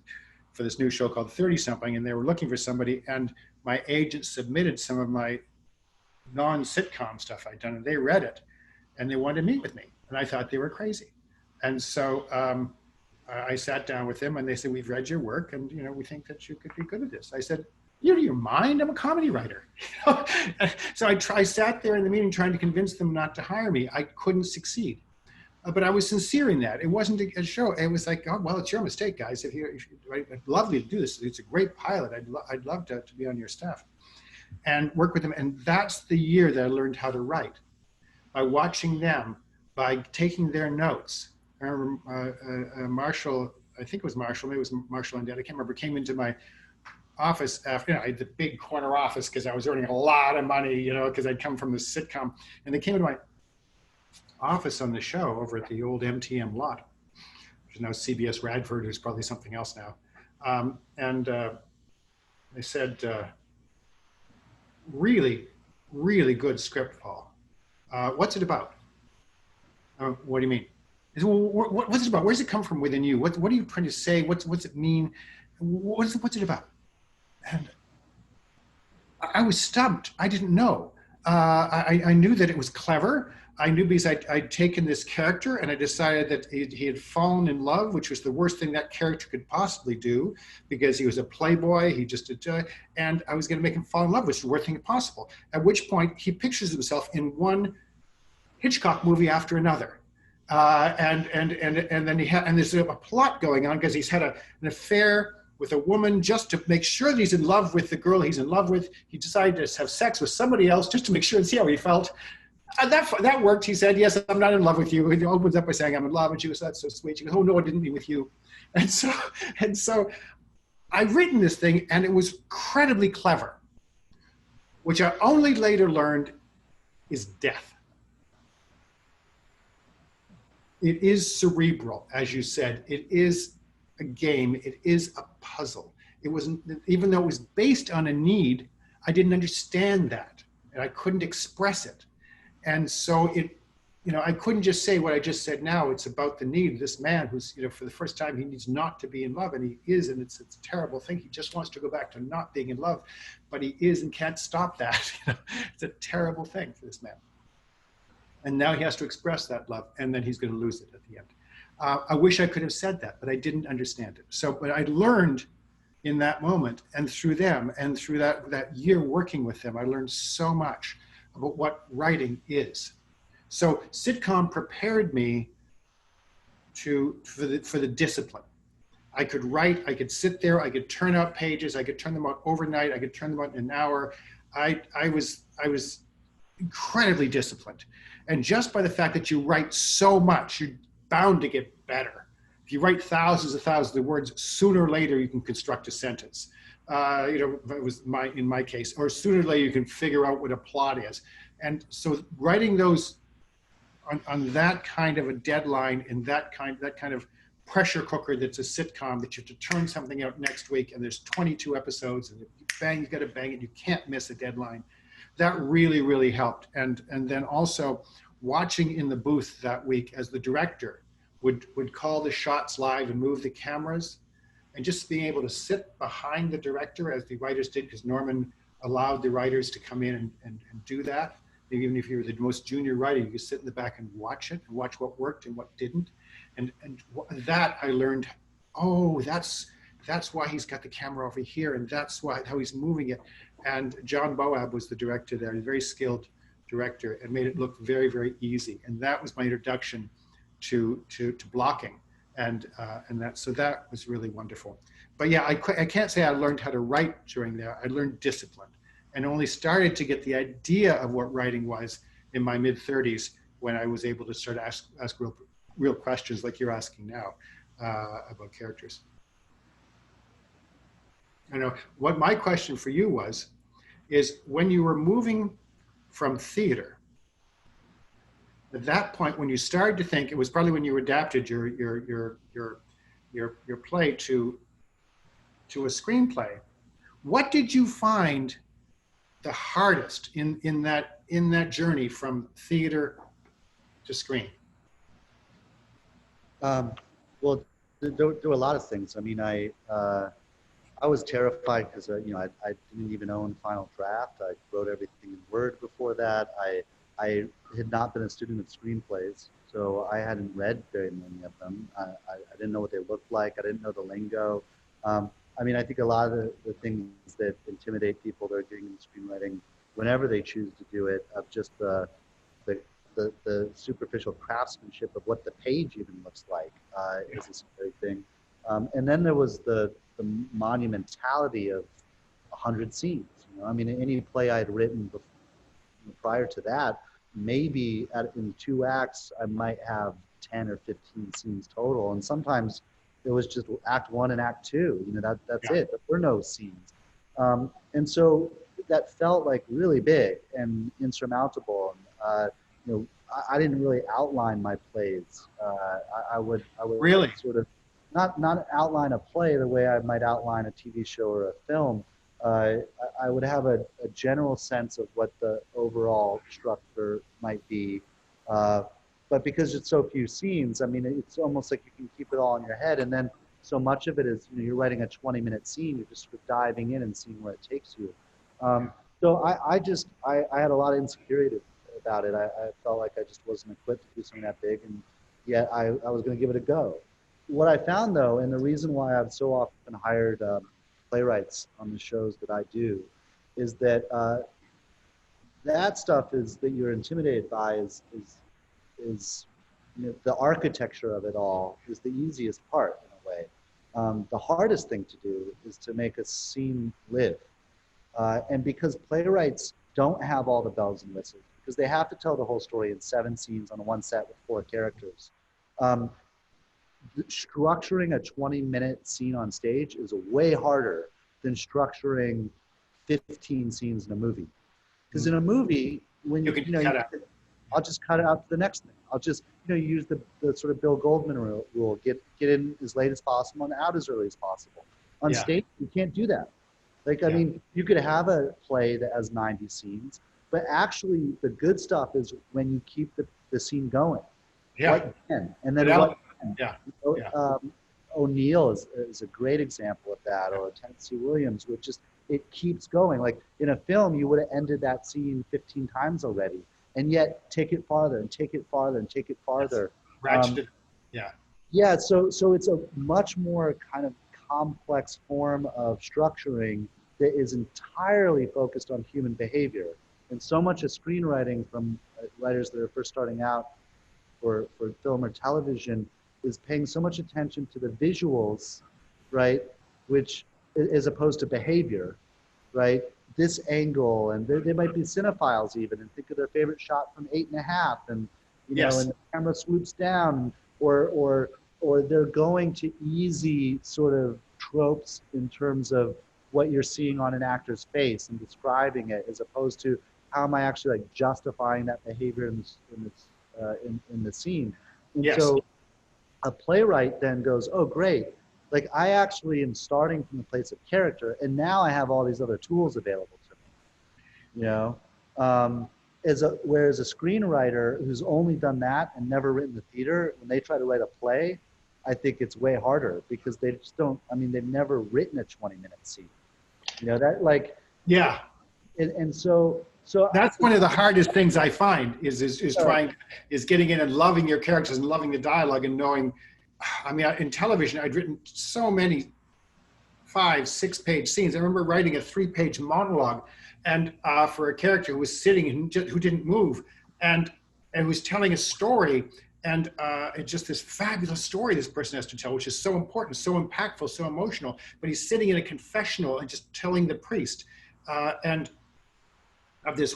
for this new show called 30-something, and they were looking for somebody, and my agent submitted some of my non-sitcom stuff I'd done, and they read it, and they wanted to meet with me, and I thought they were crazy. And so I sat down with them and they said, we've read your work and, you know, we think that you could be good at this. I said, you're out of your mind, I'm a comedy writer. So I sat there in the meeting trying to convince them not to hire me. I couldn't succeed. But I was sincere in that. It wasn't a show. It was like, oh, well, it's your mistake, guys. I'd love you to do this. It's a great pilot. I'd love to be on your staff and work with them. And that's the year that I learned how to write, by watching them, by taking their notes. I remember Marshall, I think it was Marshall, maybe it was Marshall and Dad, I can't remember, came into my office after, you know, I had the big corner office because I was earning a lot of money, you know, because I'd come from the sitcom. And they came into my office on the show over at the old MTM lot, which is now CBS Radford, who's probably something else now. They said, really, really good script, Paul. What's it about? What do you mean? I said, well, what's it about? Where does it come from within you? What are you trying to say? What's it mean? What's it about? And I was stumped. I didn't know. I knew that it was clever. I knew because I'd taken this character and I decided that he had fallen in love, which was the worst thing that character could possibly do, because he was a playboy, and I was going to make him fall in love, which is the worst thing possible. At which point he pictures himself in one Hitchcock movie after another. And then there's a plot going on because he's had an affair with a woman just to make sure that he's in love with the girl he's in love with. He decided to have sex with somebody else just to make sure and see how he felt. That worked. He said, yes, I'm not in love with you. He opens up by saying, I'm in love. And she goes, that's so sweet. She goes, oh, no, I didn't mean with you. And so I've written this thing and it was incredibly clever, which I only later learned is death. It is cerebral, as you said. It is a game. It is a puzzle. It wasn't, even though it was based on a need, I didn't understand that and I couldn't express it. And so I couldn't just say what I just said now. It's about the need of this man who's, for the first time, he needs not to be in love, and he is, and it's a terrible thing. He just wants to go back to not being in love, but he is and can't stop that. It's a terrible thing for this man. And now he has to express that love, and then he's going to lose it at the end. I wish I could have said that, but I didn't understand it. But I learned in that moment, and through them, and through that year working with them, I learned so much about what writing is. So sitcom prepared me for the discipline. I could write, I could sit there, I could turn out pages, I could turn them out overnight, I could turn them out in an hour. I was incredibly disciplined. And just by the fact that you write so much, you're bound to get better. If you write thousands of words, sooner or later you can construct a sentence. It was in my case, or sooner or later you can figure out what a plot is. And so writing those on that kind of a deadline and that kind of pressure cooker that's a sitcom that you have to turn something out next week and there's 22 episodes and you've got to bang it, you can't miss a deadline. That really, really helped. And then also watching in the booth that week as the director would call the shots live and move the cameras, and just being able to sit behind the director as the writers did, because Norman allowed the writers to come in and do that. Even if you were the most junior writer, you could sit in the back and watch it and watch what worked and what didn't. And that I learned, oh, that's why he's got the camera over here, and that's how he's moving it. And John Boab was the director there, a very skilled director, and made it look very, very easy. And that was my introduction to blocking. And that was really wonderful. But yeah, I can't say I learned how to write during there. I learned discipline, and only started to get the idea of what writing was in my mid-30s, when I was able to start ask real questions like you're asking now about characters. I know what my question for you is when you were moving from theater, at that point, when you started to think, it was probably when you adapted your play to a screenplay. What did you find the hardest in that journey from theater to screen? Well, there were a lot of things. I mean, I was terrified because I didn't even own Final Draft. I wrote everything in Word before that. I had not been a student of screenplays, so I hadn't read very many of them. I didn't know what they looked like. I didn't know the lingo. I mean, I think a lot of the things that intimidate people that are getting into screenwriting, whenever they choose to do it, of just the superficial craftsmanship of what the page even looks like is a scary thing. And then there was the monumentality of 100 scenes. You know, I mean, any play I had written before, prior to that, maybe in 2 acts, I might have 10 or 15 scenes total. And sometimes it was just act 1 and act 2, you know, that's it. There were no scenes. And so that felt like really big and insurmountable. And, you know, I didn't really outline my plays. I would Really? sort of not outline a play the way I might outline a TV show or a film. I would have a general sense of what the overall structure might be. But because it's so few scenes, I mean, it's almost like you can keep it all in your head. And then so much of it is, you know, you're writing a 20-minute scene, you're just sort of diving in and seeing where it takes you. So I had a lot of insecurity about it. I felt like I just wasn't equipped to do something that big, and yet I was going to give it a go. What I found, though, and the reason why I've so often hired playwrights on the shows that I do, is that that stuff that you're intimidated by is you know, the architecture of it all is the easiest part in a way. The hardest thing to do is to make a scene live. And because playwrights don't have all the bells and whistles, because they have to tell the whole story in 7 scenes on one set with 4 characters. Structuring a 20-minute scene on stage is way harder than structuring 15 scenes in a movie. Because in a movie, when you know, I'll just cut it out to the next thing. I'll just, you know, use the sort of Bill Goldman rule, get in as late as possible and out as early as possible. On stage, you can't do that. Like, I mean, you could have a play that has 90 scenes, but actually the good stuff is when you keep the scene going. What can, and then what can. O'Neill is a great example of that, or Tennessee Williams, which just, it keeps going. Like in a film, you would have ended that scene 15 times already, and yet take it farther and take it farther and take it farther. Ratcheted. So it's a much more kind of complex form of structuring that is entirely focused on human behavior. And so much of screenwriting from writers that are first starting out for film or television is paying so much attention to the visuals, right? Which, as opposed to behavior, right? This angle, and they might be cinephiles even, and think of their favorite shot from 8.5, and you know, and the camera swoops down, or they're going to easy sort of tropes in terms of what you're seeing on an actor's face and describing it, as opposed to how am I actually like justifying that behavior in the scene. And so a playwright then goes, oh great, like I actually am starting from the place of character, and now I have all these other tools available to me, you know? Whereas a screenwriter who's only done that and never written the theater, when they try to write a play, I think it's way harder because they just don't, I mean, they've never written a 20-minute scene. You know, that like, and so that's one of the hardest things I find is getting in and loving your characters and loving the dialogue and knowing, I mean, in television, I'd written so many 5-6-page scenes. I remember writing a 3-page monologue and for a character who was sitting and who didn't move and was telling a story. And it's just this fabulous story this person has to tell, which is so important, so impactful, so emotional. But he's sitting in a confessional and just telling the priest and of this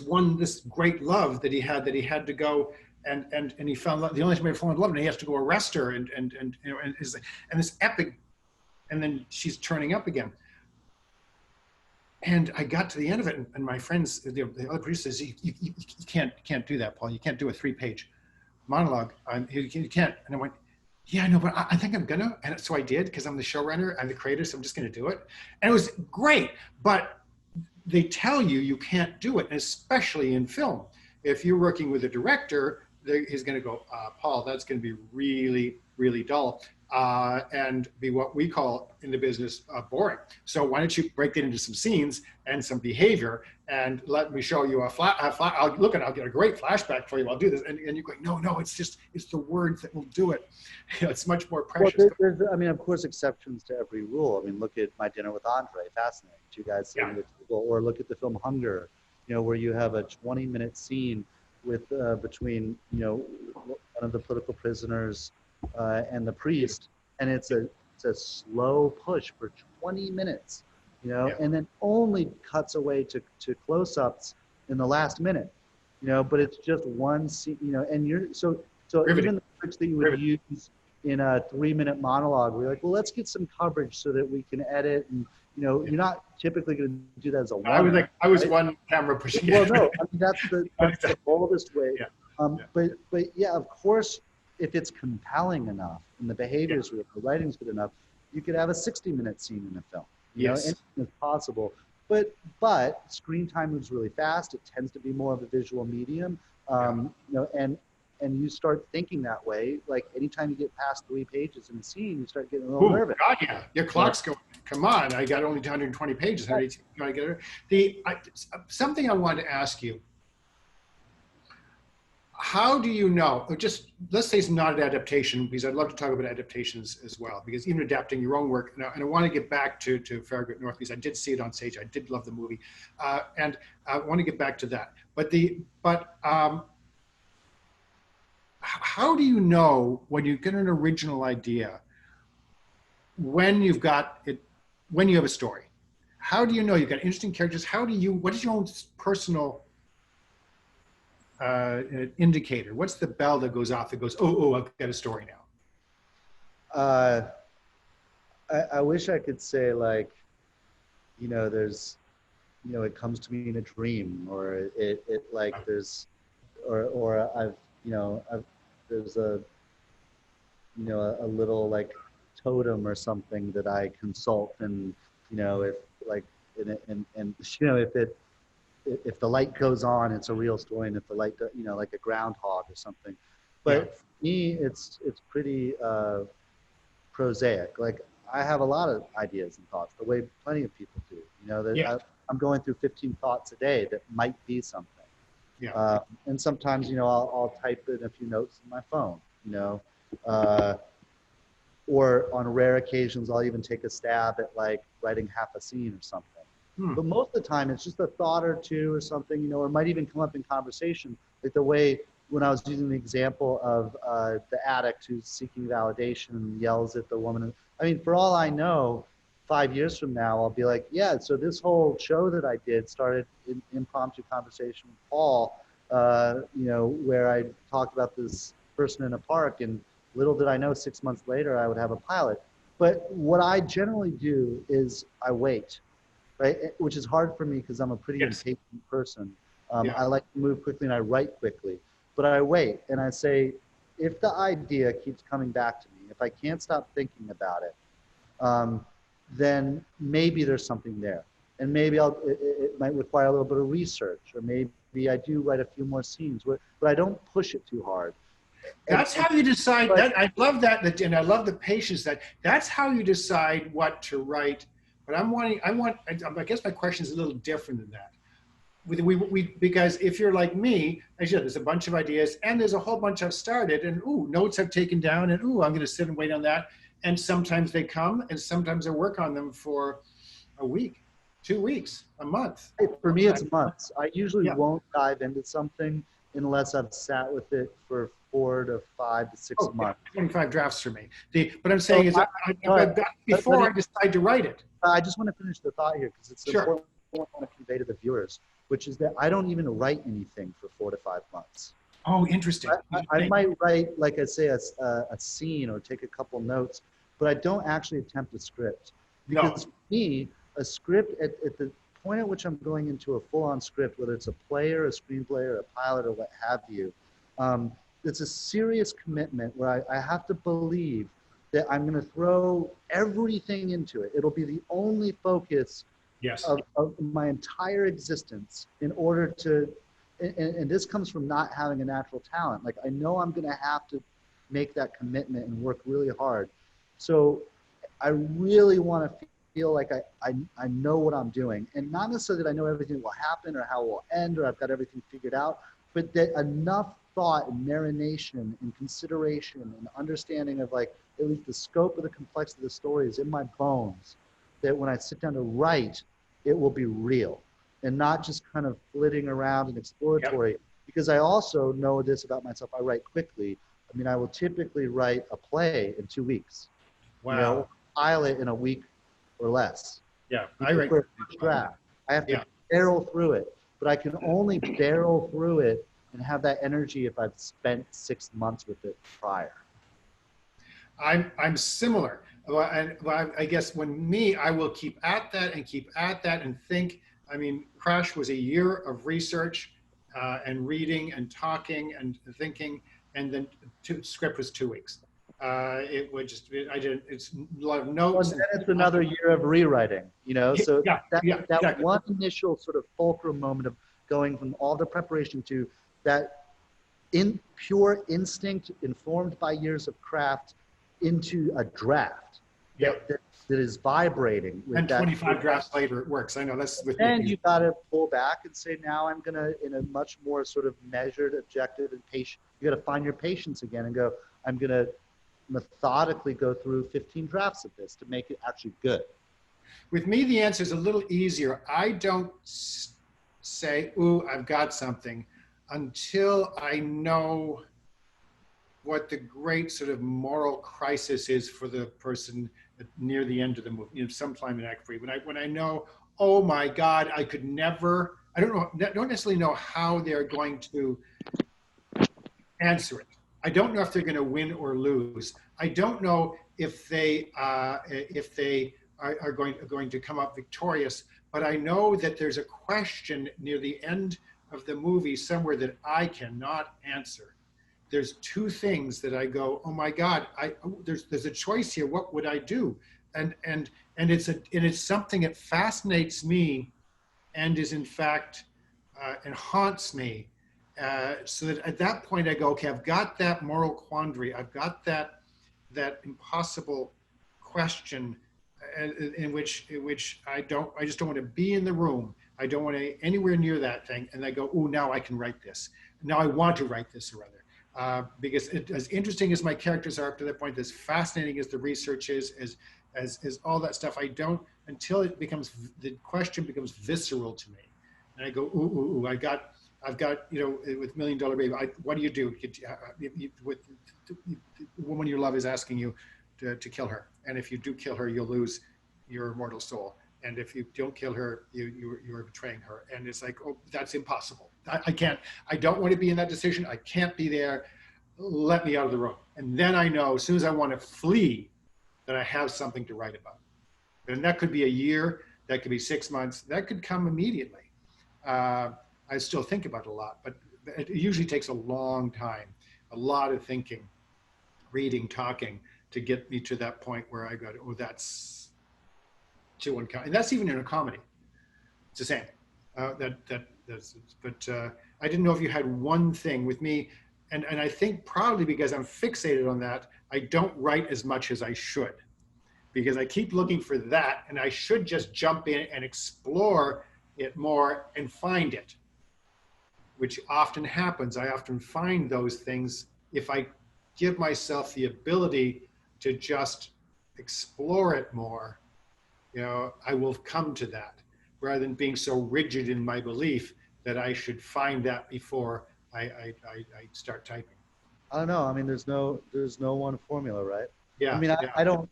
great love that he had to go and he found love, the only way to fall in love, and he has to go arrest her and you know and this epic, and then she's turning up again. And I got to the end of it, and my friends, the other producer says, you can't do that, Paul. You can't do a 3-page monologue. You can't. And I went, yeah, no, but I think I'm gonna. And so I did, because I'm the showrunner, I'm the creator, so I'm just gonna do it. And it was great, but they tell you can't do it, especially in film. If you're working with a director, he's gonna go, Paul, that's gonna be really, really dull. and be what we call in the business boring. So why don't you break it into some scenes and some behavior, and let me show you I'll get a great flashback for you. I'll do this, and you're going, no, it's the words that will do it. It's much more precious. Well, I mean, of course, exceptions to every rule. I mean, look at My Dinner with Andre, fascinating. Two guys sitting at the table, or look at the film Hunger, where you have a 20-minute scene with between one of the political prisoners and the priest, and it's a slow push for 20 minutes, and then only cuts away to close-ups in the last minute, but it's just one scene, and you're so even the tricks that you would use in a 3-minute monologue, we're like, well, let's get some coverage so that we can edit, and you're not typically going to do that as a one. I was one camera pushing. Well, no, I mean that's the boldest way. But yeah, of course, if it's compelling enough and the behaviors the writing's good enough, you could have a 60-minute scene in a film. Anything is possible. But screen time moves really fast. It tends to be more of a visual medium. And you start thinking that way. Like anytime you get past 3 pages in a scene, you start getting a little nervous. God, yeah. Your clock's going, come on, I got only 120 pages. How do I get it? Something I wanted to ask you. How do you know, just let's say it's not an adaptation, because I'd love to talk about adaptations as well, because even adapting your own work, and I want to get back to Farragut North, because I did see it on stage. I did love the movie. And I want to get back to that. But how do you know when you get an original idea, when you've got it, when you have a story? How do you know you've got interesting characters? What is your own personal indicator? What's the bell that goes off that goes, oh, I've got a story now? I wish I could say like, there's, it comes to me in a dream, or it like there's, or I've, there's a little like totem or something that I consult, and if like if the light goes on, it's a real story, and if the light like a groundhog or something. But for me, it's pretty prosaic. Like I have a lot of ideas and thoughts, the way plenty of people do. I'm going through 15 thoughts a day that might be something. And sometimes, I'll type in a few notes in my phone, or on rare occasions, I'll even take a stab at like writing half a scene or something. But most of the time, it's just a thought or two or something, or it might even come up in conversation, like the way when I was using the example of the addict who's seeking validation and yells at the woman. I mean, for all I know, 5 years from now, I'll be like, yeah, so this whole show that I did started in impromptu conversation with Paul, where I talked about this person in a park, and little did I know 6 months later I would have a pilot. But what I generally do is I wait, right? Which is hard for me because I'm a pretty impatient person. I like to move quickly and I write quickly, but I wait and I say, if the idea keeps coming back to me, if I can't stop thinking about it, then maybe there's something there. And maybe it might require a little bit of research, or maybe I do write a few more scenes, but I don't push it too hard. That's how you decide. That I love that, and I love the patience. That's how you decide what to write. But I guess my question is a little different than that. Because if you're like me, as you know, there's a bunch of ideas, and there's a whole bunch I've started, and notes I've taken down, and I'm going to sit and wait on that. And sometimes they come, and sometimes I work on them for a week, 2 weeks, a month. For me, it's months. I usually won't dive into something unless I've sat with it for 4 to 5 to 6 months. 25 drafts for me. But I'm saying I've got before I decide to write it. I just want to finish the thought here, because it's important I want to convey to the viewers, which is that I don't even write anything for 4 to 5 months. Oh, interesting. I might write, like I say, a scene or take a couple notes, but I don't actually attempt a script. Because for me, a script, at the point at which I'm going into a full-on script, whether it's a play or a screenplay or a pilot or what have you, it's a serious commitment where I have to believe that I'm going to throw everything into it. It'll be the only focus of my entire existence in order to, and this comes from not having a natural talent. Like I know I'm going to have to make that commitment and work really hard. So I really want to feel like I know what I'm doing, and not necessarily that I know everything will happen or how it will end or I've got everything figured out, but that enough thought and marination and consideration and understanding of like at least the scope of the complexity of the story is in my bones, that when I sit down to write, it will be real and not just kind of flitting around and exploratory. Yep. Because I also know this about myself, I write quickly. I mean, I will typically write a play in 2 weeks. Wow. You know, pilot in a week or less. Yeah, I write for a draft. I have to barrel through it, but I can only barrel through it and have that energy if I've spent 6 months with it prior. I'm similar. I guess I will keep at that and think. I mean, Crash was a year of research and reading and talking and thinking, and then script was 2 weeks. It's a lot of notes. Well, and then it's another year of rewriting, you know? So that exactly. one initial sort of fulcrum moment of going from all the preparation to that in pure instinct informed by years of craft into a draft that is vibrating. With and that 25 drafts later, it works. I know that's with and me. you got to pull back and say, now I'm going to, in a much more sort of measured, objective, and patient, you got to find your patience again and go, I'm going to methodically go through 15 drafts of this to make it actually good. With me, the answer is a little easier. I don't say, ooh, I've got something, until I know what the great sort of moral crisis is for the person near the end of the movie, you know, sometime in Act 3. When I know, oh my God, I could never, I don't necessarily know how they're going to answer it. I don't know if they're going to win or lose. I don't know if they are going to come up victorious. But I know that there's a question near the end of the movie somewhere that I cannot answer. There's 2 things that I go, oh my God, there's a choice here. What would I do? And it's something that fascinates me, and is in fact and haunts me. So that at that point I go, okay, I've got that moral quandary. I've got that impossible question in which I just don't want to be in the room. I don't want to anywhere near that thing. And I go, oh, now I can write this. Now I want to write this, rather. Because as interesting as my characters are up to that point, as fascinating as the research is, as all that stuff, I don't, until the question becomes visceral to me. And I go, ooh, I've got, you know, with $1 Million Baby, what do you do? With the woman you love is asking you to kill her. And if you do kill her, you'll lose your immortal soul. And if you don't kill her, you're betraying her. And it's like, oh, that's impossible. I can't, I don't want to be in that decision. I can't be there. Let me out of the room. And then I know as soon as I want to flee, that I have something to write about. And that could be a year, that could be 6 months, that could come immediately. I still think about it a lot, but it usually takes a long time, a lot of thinking, reading, talking, to get me to that point where I go, oh, that's too uncommon. And that's even in a comedy. It's the same. But I didn't know if you had one thing with me, and I think probably because I'm fixated on that, I don't write as much as I should, because I keep looking for that, and I should just jump in and explore it more and find it, which often happens. I often find those things if I give myself the ability to just explore it more. You know, I will come to that, rather than being so rigid in my belief that I should find that before I start typing. I don't know. I mean, there's no one formula, right? Yeah. I mean, I don't.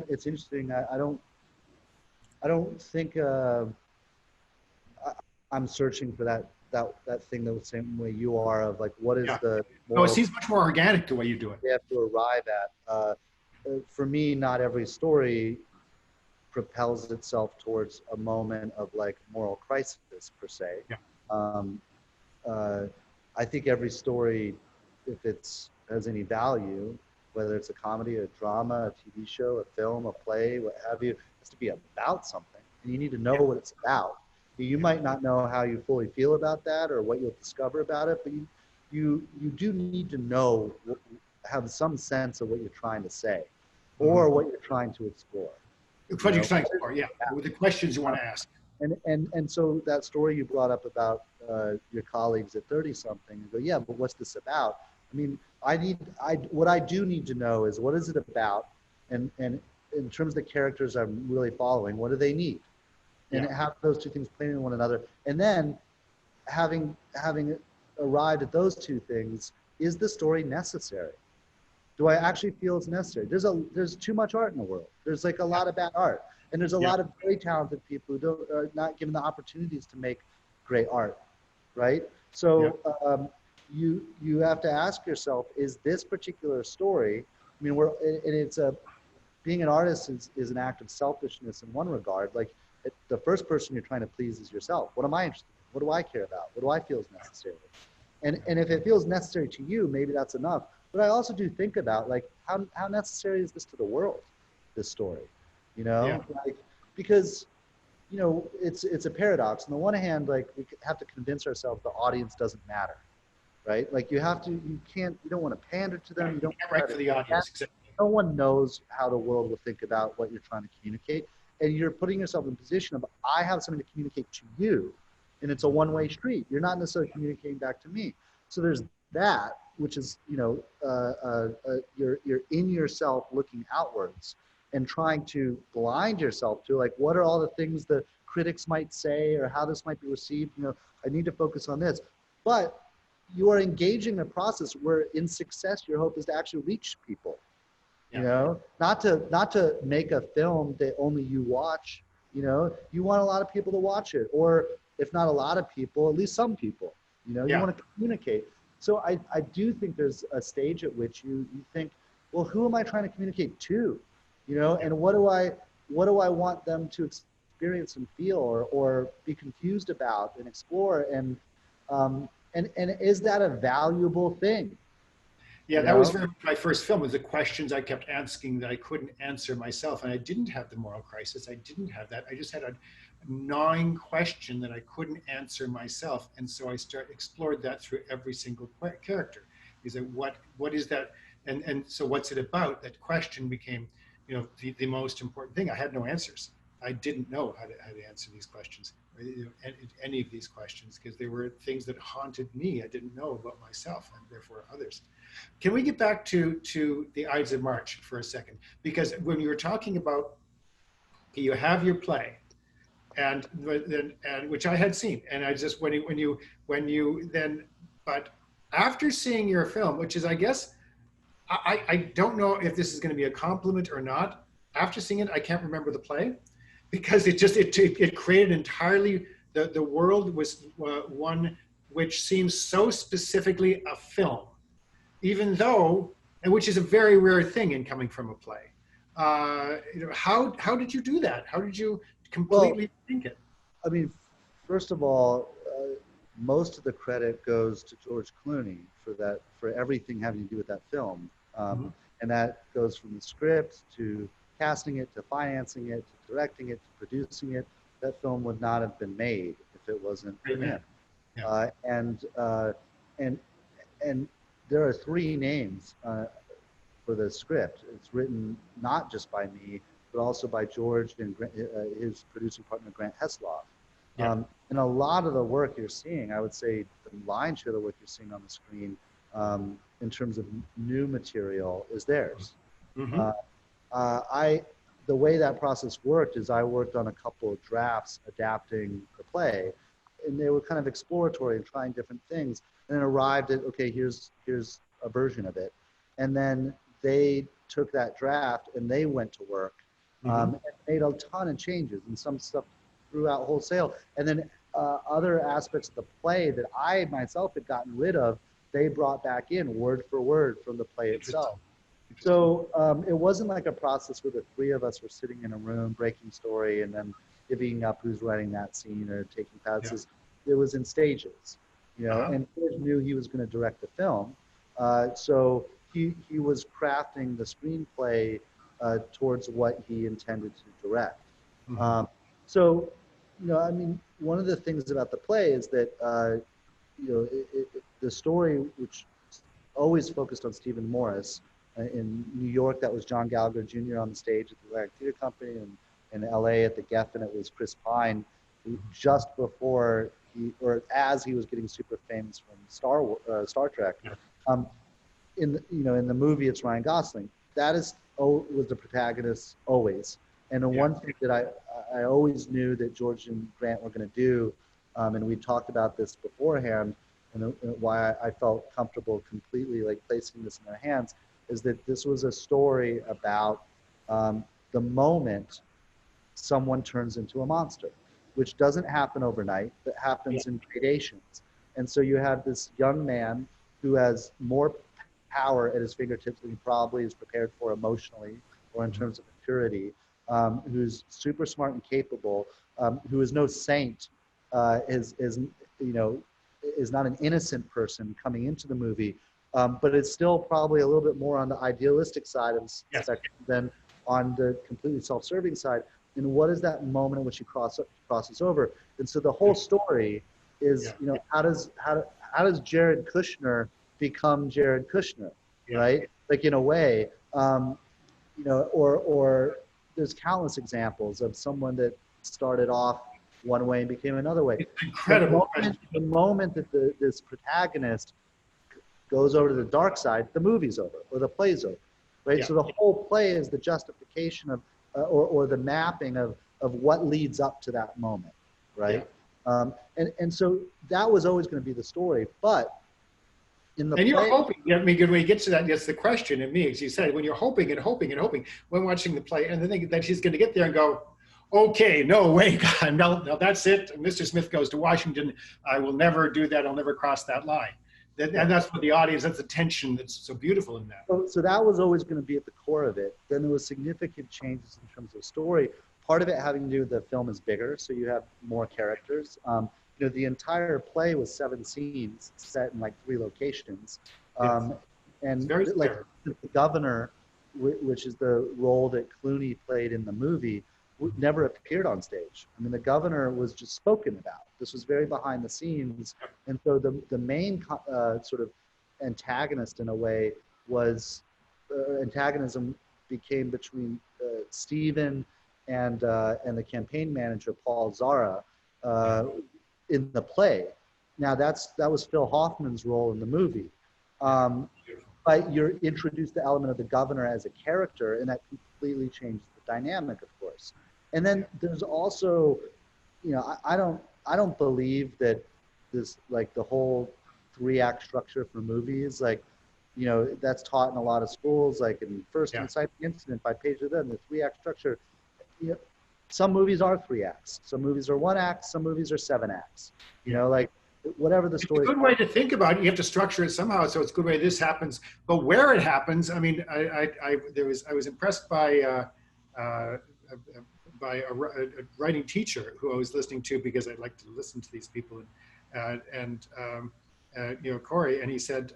It's interesting. I don't think I'm searching for that thing the same way you are, of like, what is the No, it seems much more organic the way you do it. You have to arrive at. For me, not every story propels itself towards a moment of like moral crisis per se. Yeah. I think every story, if it's has any value, whether it's a comedy, a drama, a TV show, a film, a play, what have you, has to be about something, and you need to know what it's about. You might not know how you fully feel about that or what you'll discover about it, but you do need to know, have some sense of what you're trying to say. or what you're trying to explore. What you're trying to explore, yeah. With the questions you want to ask. And so that story you brought up about your colleagues at 30 something, you go, yeah, but what's this about? I mean, what I do need to know is what is it about, and in terms of the characters I'm really following, what do they need, and have those two things playing in one another, and then having arrived at those two things, is the story necessary? Do I actually feel it's necessary? There's too much art in the world. There's like a lot of bad art. And there's a lot of very talented people who are not given the opportunities to make great art, right? So you have to ask yourself, is this particular story, I mean, being an artist is an act of selfishness in one regard. Like the first person you're trying to please is yourself. What am I interested in? What do I care about? What do I feel is necessary? And if it feels necessary to you, maybe that's enough. But I also do think about like how necessary is this to the world, this story, you know, like, because, you know, it's a paradox. On the one hand, like we have to convince ourselves the audience doesn't matter, right? Like you don't want to pander to them. You don't right for the audience. Exactly. No one knows how the world will think about what you're trying to communicate. And you're putting yourself in a position of, I have something to communicate to you, and it's a one-way street. You're not necessarily communicating back to me. So there's that, which is, you know, you're in yourself looking outwards and trying to blind yourself to like, what are all the things the critics might say or how this might be received? You know, I need to focus on this. But you are engaging in a process where in success, your hope is to actually reach people, you know, not to make a film that only you watch, you know, you want a lot of people to watch it, or if not a lot of people, at least some people, you know, you want to communicate. So I do think there's a stage at which you think, well, who am I trying to communicate to? You know, and what do I want them to experience and feel or be confused about and explore, and is that a valuable thing? Yeah, that was my first film, was the questions I kept asking that I couldn't answer myself. And I didn't have the moral crisis. I didn't have that. I just had a gnawing question that I couldn't answer myself. And so I explored that through every single character. Is that what is that? And so what's it about? That question became, you know, the most important thing. I had no answers. I didn't know how to answer these questions, you know, any of these questions, because they were things that haunted me. I didn't know about myself and therefore others. Can we get back to the Ides of March for a second? Because when you were talking about, you have your play, and which I had seen, and I just when you then, but after seeing your film, which is, I guess, I don't know if this is going to be a compliment or not. After seeing it, I can't remember the play, because it created entirely, the world was one which seems so specifically a film, even though, and which is a very rare thing in coming from a play. You know, how did you do that? How did you completely think it? I mean, first of all, most of the credit goes to George Clooney for everything having to do with that film. And that goes from the script to casting it, to financing it, to directing it, to producing it. That film would not have been made if it wasn't for him. Yeah. And there are 3 names for the script. It's written not just by me, but also by George and his producing partner, Grant Heslov. And a lot of the work you're seeing, I would say the lion's share of the work you're seeing on the screen in terms of new material is theirs. The way that process worked is I worked on a couple of drafts adapting the play, and they were kind of exploratory and trying different things, and then arrived at, okay, here's a version of it. And then they took that draft and they went to work and made a ton of changes, and some stuff threw out wholesale. And then other aspects of the play that I myself had gotten rid of, they brought back in word for word from the play itself. So it wasn't like a process where the 3 of us were sitting in a room breaking story and then divvying up who's writing that scene or taking passes. It was in stages, you know, and George knew he was going to direct the film. So he was crafting the screenplay towards what he intended to direct. So, you know, I mean, one of the things about the play is that, you know, the story, which always focused on Stephen Morris, In New York, that was John Gallagher Jr. on the stage at the Atlantic Theater Company, and in LA at the Geffen, it was Chris Pine, who just before or as he was getting super famous from Star Trek. In the movie, it's Ryan Gosling. That was the protagonist always. And the one thing that I always knew that George and Grant were going to do, and we talked about this beforehand, and why I felt comfortable completely like placing this in their hands, is that this was a story about the moment someone turns into a monster, which doesn't happen overnight, but happens in gradations. And so you have this young man who has more power at his fingertips than he probably is prepared for emotionally or in terms of maturity, who's super smart and capable, who is no saint, is not an innocent person coming into the movie, but it's still probably a little bit more on the idealistic side of the spectrum than on the completely self-serving side. And what is that moment in which he crosses over? And so the whole story is, how does Jared Kushner become Jared Kushner, right? Like in a way, or there's countless examples of someone that started off one way and became another way. It's incredible. The moment that this protagonist goes over to the dark side, the movie's over or the play's over, right? So the whole play is the justification of, or the mapping of what leads up to that moment, right? And so that was always going to be the story, but in the play, you're hoping. I mean, when he gets to that, that's the question in me, as you said, when you're hoping and hoping and hoping when watching the play, and then think that she's going to get there and go, okay, no way, God, no, that's it. Mr. Smith goes to Washington. I will never do that. I'll never cross that line. And that's what the audience, that's the tension that's so beautiful in that. So that was always going to be at the core of it. Then there was significant changes in terms of story. Part of it having to do with the film is bigger, so you have more characters. The entire play was 7 scenes set in like 3 locations. And like the governor, which is the role that Clooney played in the movie, never appeared on stage. I mean, the governor was just spoken about. This was very behind the scenes. And so the main sort of antagonist in a way was, antagonism became between Stephen and the campaign manager, Paul Zara, in the play. Now that was Phil Hoffman's role in the movie. But you're introduced the element of the governor as a character, and that completely changes the dynamic, of course. And then there's also, I don't believe that this, like the whole 3-act structure for movies, like, that's taught in a lot of schools, like in First and Second Incident by Page of Them, the 3-act structure. Some movies are 3 acts. Some movies are 1 act. Some movies are 7 acts. Like whatever the story. It's a good way to think about it. You have to structure it somehow, so it's a good way this happens. But where it happens, I mean, I was impressed by a writing teacher who I was listening to, because I like to listen to these people, and Corey, and he said,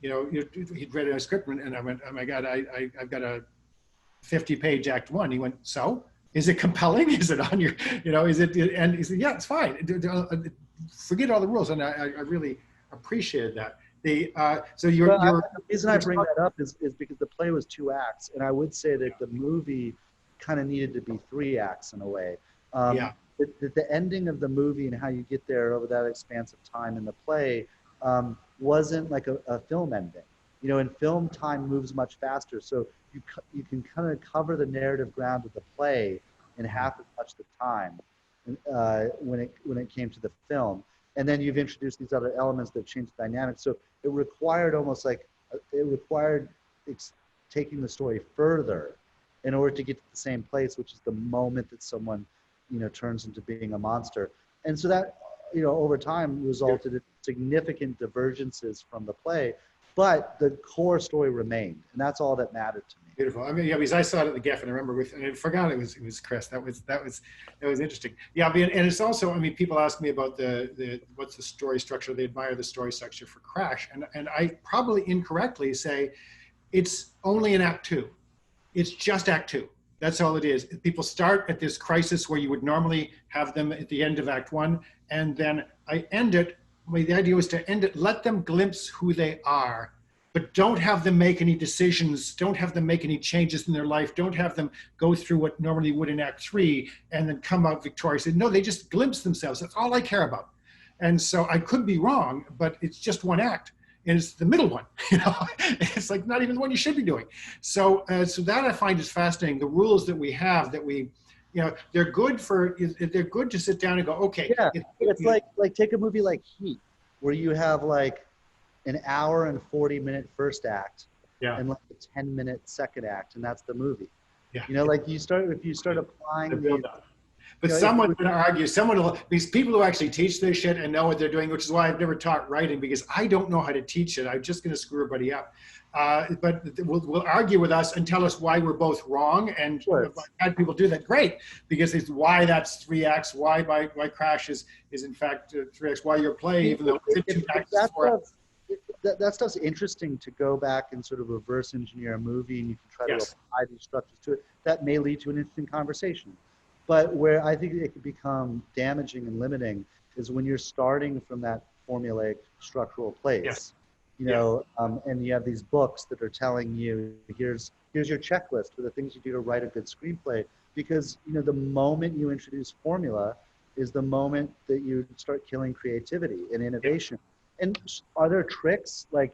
he'd read a script, and I went, oh my God, I've got a 50-page Act 1. He went, so? Is it compelling? Is it on your, is it, and he said, yeah, it's fine. Forget all the rules. And I really appreciated that. The reason I bring that up is because the play was 2 acts. And I would say that the movie kind of needed to be 3 acts in a way. The ending of the movie and how you get there over that expanse of time in the play wasn't like a film ending. In film, time moves much faster. So you can kind of cover the narrative ground of the play in half as much the time when it came to the film. And then you've introduced these other elements that change the dynamics. So it required taking the story further in order to get to the same place, which is the moment that someone, turns into being a monster. And so that, over time resulted in significant divergences from the play, but the core story remained, and that's all that mattered to me. Beautiful. I mean, because I saw it at the Geffen, and I remember and I forgot it was Chris. That was interesting. Yeah, and it's also, I mean, people ask me about the what's the story structure. They admire the story structure for Crash, and I probably incorrectly say it's only in Act 2. It's just Act 2. That's all it is. People start at this crisis where you would normally have them at the end of Act 1, and then I end it. The idea was to end it, let them glimpse who they are, but don't have them make any decisions, don't have them make any changes in their life, don't have them go through what normally would in Act 3 and then come out victorious. No, they just glimpse themselves. That's all I care about. And so I could be wrong, but it's just one act. And it's the middle one, you know, it's like not even the one you should be doing. So, so that I find is fascinating. The rules that we have, that we, you know, they're good to sit down and go, okay. Yeah, it's like take a movie like Heat, where you have like an hour and 40-minute first act, and like a 10-minute second act, and that's the movie. Yeah. You know, like if you start applying these, but someone's going to argue, these people who actually teach this shit and know what they're doing, which is why I've never taught writing, because I don't know how to teach it. I'm just going to screw everybody up. But we'll argue with us and tell us why we're both wrong. And if I've had people do that, great, because it's why that's 3 acts, why Crash is in fact 3 acts, why your play, even though it's 2 acts, 4 acts. That stuff's interesting to go back and sort of reverse engineer a movie, and you can try to apply these structures to it. That may lead to an interesting conversation. But where I think it could become damaging and limiting is when you're starting from that formulaic structural place, you know, and you have these books that are telling you, here's your checklist for the things you do to write a good screenplay. Because, you know, the moment you introduce formula is the moment that you start killing creativity and innovation. And are there tricks, like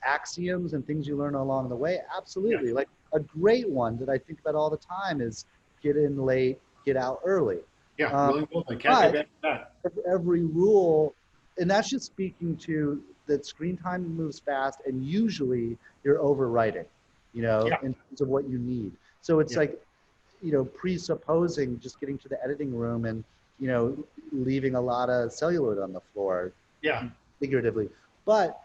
axioms and things you learn along the way? Absolutely. Like a great one that I think about all the time is get in late, get out early. Yeah, really cool. I can't get back to that. Every rule, and that's just speaking to that screen time moves fast, and usually you're overwriting, you know, in terms of what you need. So it's like, you know, presupposing just getting to the editing room and, you know, leaving a lot of celluloid on the floor. Yeah. Figuratively. But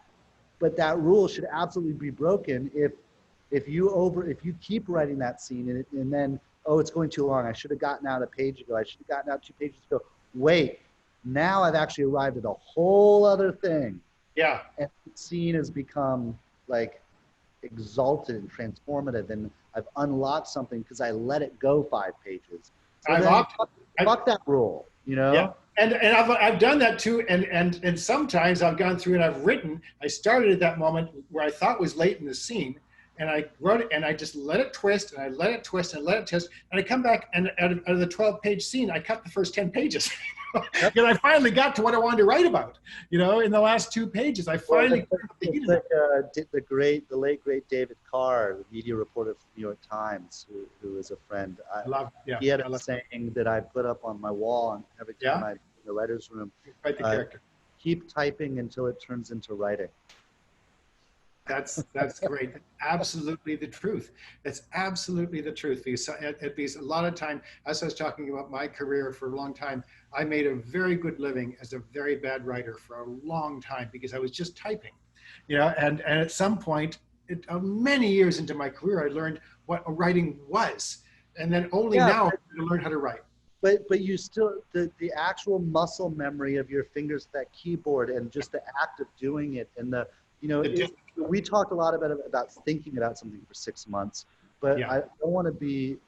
that rule should absolutely be broken if you keep writing that scene and then, oh, it's going too long, I should have gotten out a page ago, I should have gotten out 2 pages ago. Wait, now I've actually arrived at a whole other thing. Yeah. And the scene has become like exalted and transformative, and I've unlocked something because I let it go 5 pages. So fuck that rule, you know? Yeah. And I've done that too, and sometimes I've gone through and I've written, I started at that moment where I thought was late in the scene, and I wrote it, and I just let it twist, and I let it twist, and let it twist, and I come back, and out of the 12-page scene, I cut the first 10 pages. Because I finally got to what I wanted to write about, you know, in the last 2 pages. I finally it's like the late great David Carr, the media reporter for the New York Times, who is a friend. He had a saying that I put up on my wall every time I'm in the writer's room. Write the character. Keep typing until it turns into writing. That's great. Absolutely the truth. That's absolutely the truth. Because a lot of time, as I was talking about my career for a long time, I made a very good living as a very bad writer for a long time because I was just typing, you know. And at some point, many years into my career, I learned what writing was, and then only now I learned how to write. But you still the actual muscle memory of your fingers, that keyboard, and just the act of doing it, and the, you know, we talked a lot about thinking about something for 6 months, but I don't want to be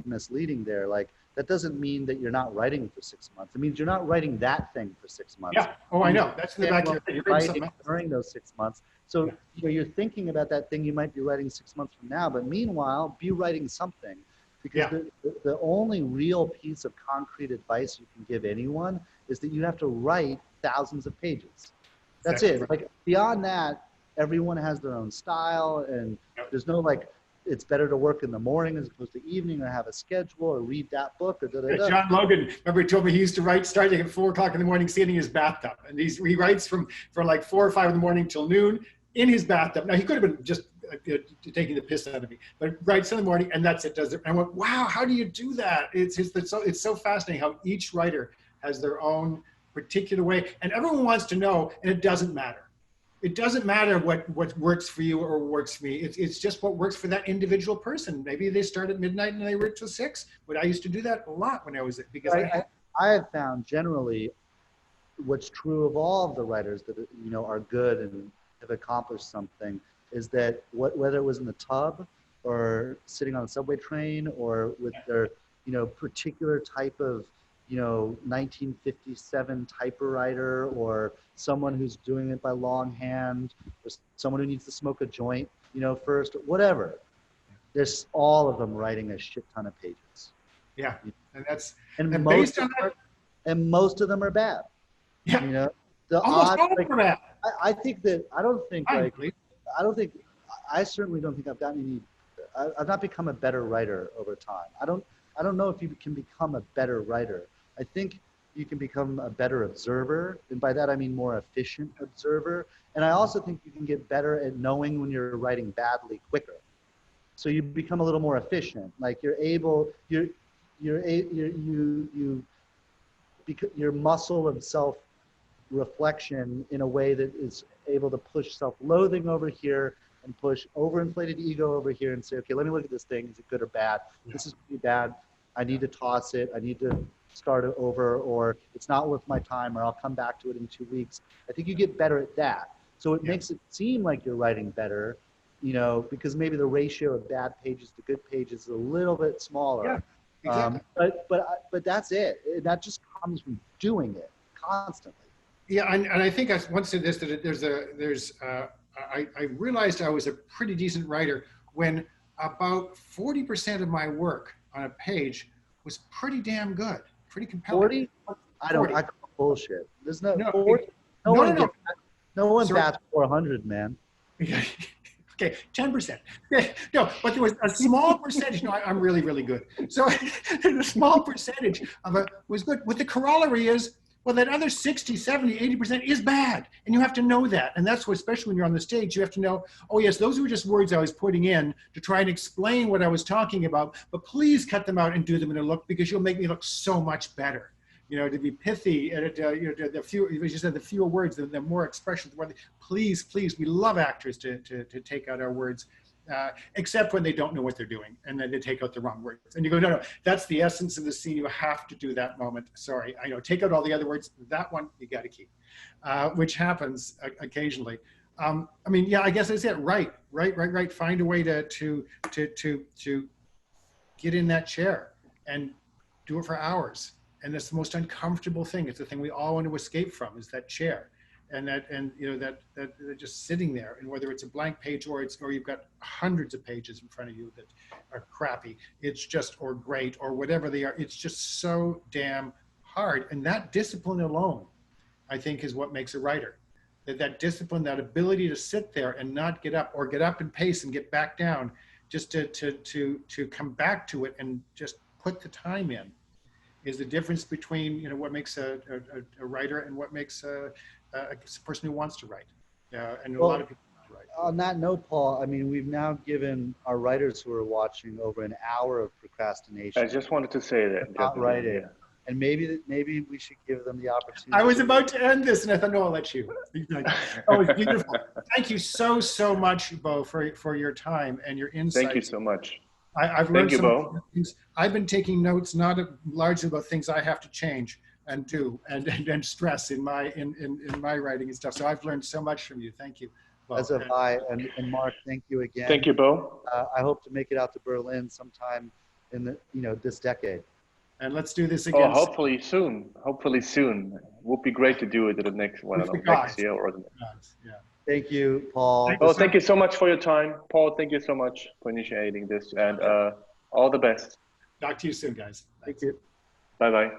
misleading there. Like, that doesn't mean that you're not writing for 6 months. It means you're not writing that thing for 6 months. Yeah. Oh, I know. That's in the back of your writing during those 6 months. So you know, you're thinking about that thing you might be writing 6 months from now, but meanwhile, be writing something. Because the only real piece of concrete advice you can give anyone is that you have to write thousands of pages. That's it. Like, beyond that, everyone has their own style, and there's no like, it's better to work in the morning as opposed to evening, or have a schedule, or read that book, or da-da-da. John Logan, remember, he told me he used to write starting at 4 o'clock in the morning, sitting in his bathtub, and he writes from like 4 or 5 in the morning till noon in his bathtub. Now, he could have been just taking the piss out of me, but writes in the morning, and that's it. Does it? And I went, wow, how do you do that? It's so fascinating how each writer has their own particular way, and everyone wants to know, and it doesn't matter. It doesn't matter what works for you or works for me. It's just what works for that individual person. Maybe they start at midnight and they work till 6. But I used to do that a lot when I was because I have found generally what's true of all of the writers that, you know, are good and have accomplished something is that whether it was in the tub or sitting on a subway train or with their, you know, particular type of 1957 typewriter, or someone who's doing it by longhand, or someone who needs to smoke a joint, first, whatever. There's all of them writing a shit ton of pages. Yeah, and that's And based on that. And most of them are bad. Yeah, the almost odds, all of them are bad. I think that I certainly don't think I've gotten I've not become a better writer over time. I don't know if you can become a better writer. I think you can become a better observer, and by that I mean more efficient observer. And I also think you can get better at knowing when you're writing badly quicker. So you become a little more efficient. Like your muscle of self-reflection in a way that is able to push self-loathing over here and push overinflated ego over here and say, okay, let me look at this thing. Is it good or bad? This is pretty bad. I need to toss it. I need to start it over, or it's not worth my time, or I'll come back to it in 2 weeks. I think you get better at that. So it makes it seem like you're writing better, because maybe the ratio of bad pages to good pages is a little bit smaller. Yeah, exactly. But that's it. That just comes from doing it constantly. Yeah, and I think I once said this, that I realized I was a pretty decent writer when about 40% of my work on a page was pretty damn good, pretty compelling. 40? I call bullshit. There's no 40. No one Sorry. bats 400, man. Okay, 10%. No, but there was a small percentage. No, I'm really, really good. So a small percentage of it was good. What the corollary is, well, that other 60, 70, 80% is bad. And you have to know that. And that's what, especially when you're on the stage, you have to know, oh yes, those were just words I was putting in to try and explain what I was talking about, but please cut them out and do them in a look, because you'll make me look so much better. To be pithy, and the fewer words, the more expression. Please, we love actors to take out our words, except when they don't know what they're doing, and then they take out the wrong words. And you go, no, that's the essence of the scene. You have to do that moment. Sorry, I know. Take out all the other words. That one you got to keep, which happens occasionally. I guess that's it. Right. Find a way to get in that chair and do it for hours. And that's the most uncomfortable thing. It's the thing we all want to escape from, is that chair, and that just sitting there. And whether it's a blank page or you've got hundreds of pages in front of you that are crappy, or great, or whatever they are. It's just so damn hard. And that discipline alone, I think, is what makes a writer. That discipline, that ability to sit there and not get up, or get up and pace and get back down, just to come back to it and just put the time in, is the difference between what makes a writer and what makes a person who wants to write. And a lot of people want to write. On that note, Paul, we've now given our writers who are watching over an hour of procrastination. I just wanted to say that. Not writing. Yeah. And maybe we should give them the opportunity. I was about to end this, and I thought, no, I'll let you. Oh, it's beautiful. Thank you so much, Beau, for your time and your insights. Thank you so much. I've learned some things. I've been taking notes, not largely about things I have to change and do and stress in my writing and stuff. So I've learned so much from you. Thank you, Beau. As have I. And Mark, thank you again. Thank you, Beau. I hope to make it out to Berlin sometime in this decade. And let's do this again. Oh, hopefully soon. It would be great to do it at the next one, next year or the next. Yeah. Thank you, Paul. Thank you so much for your time. Paul, thank you so much for initiating this, and all the best. Talk to you soon, guys. Thank you. Bye-bye.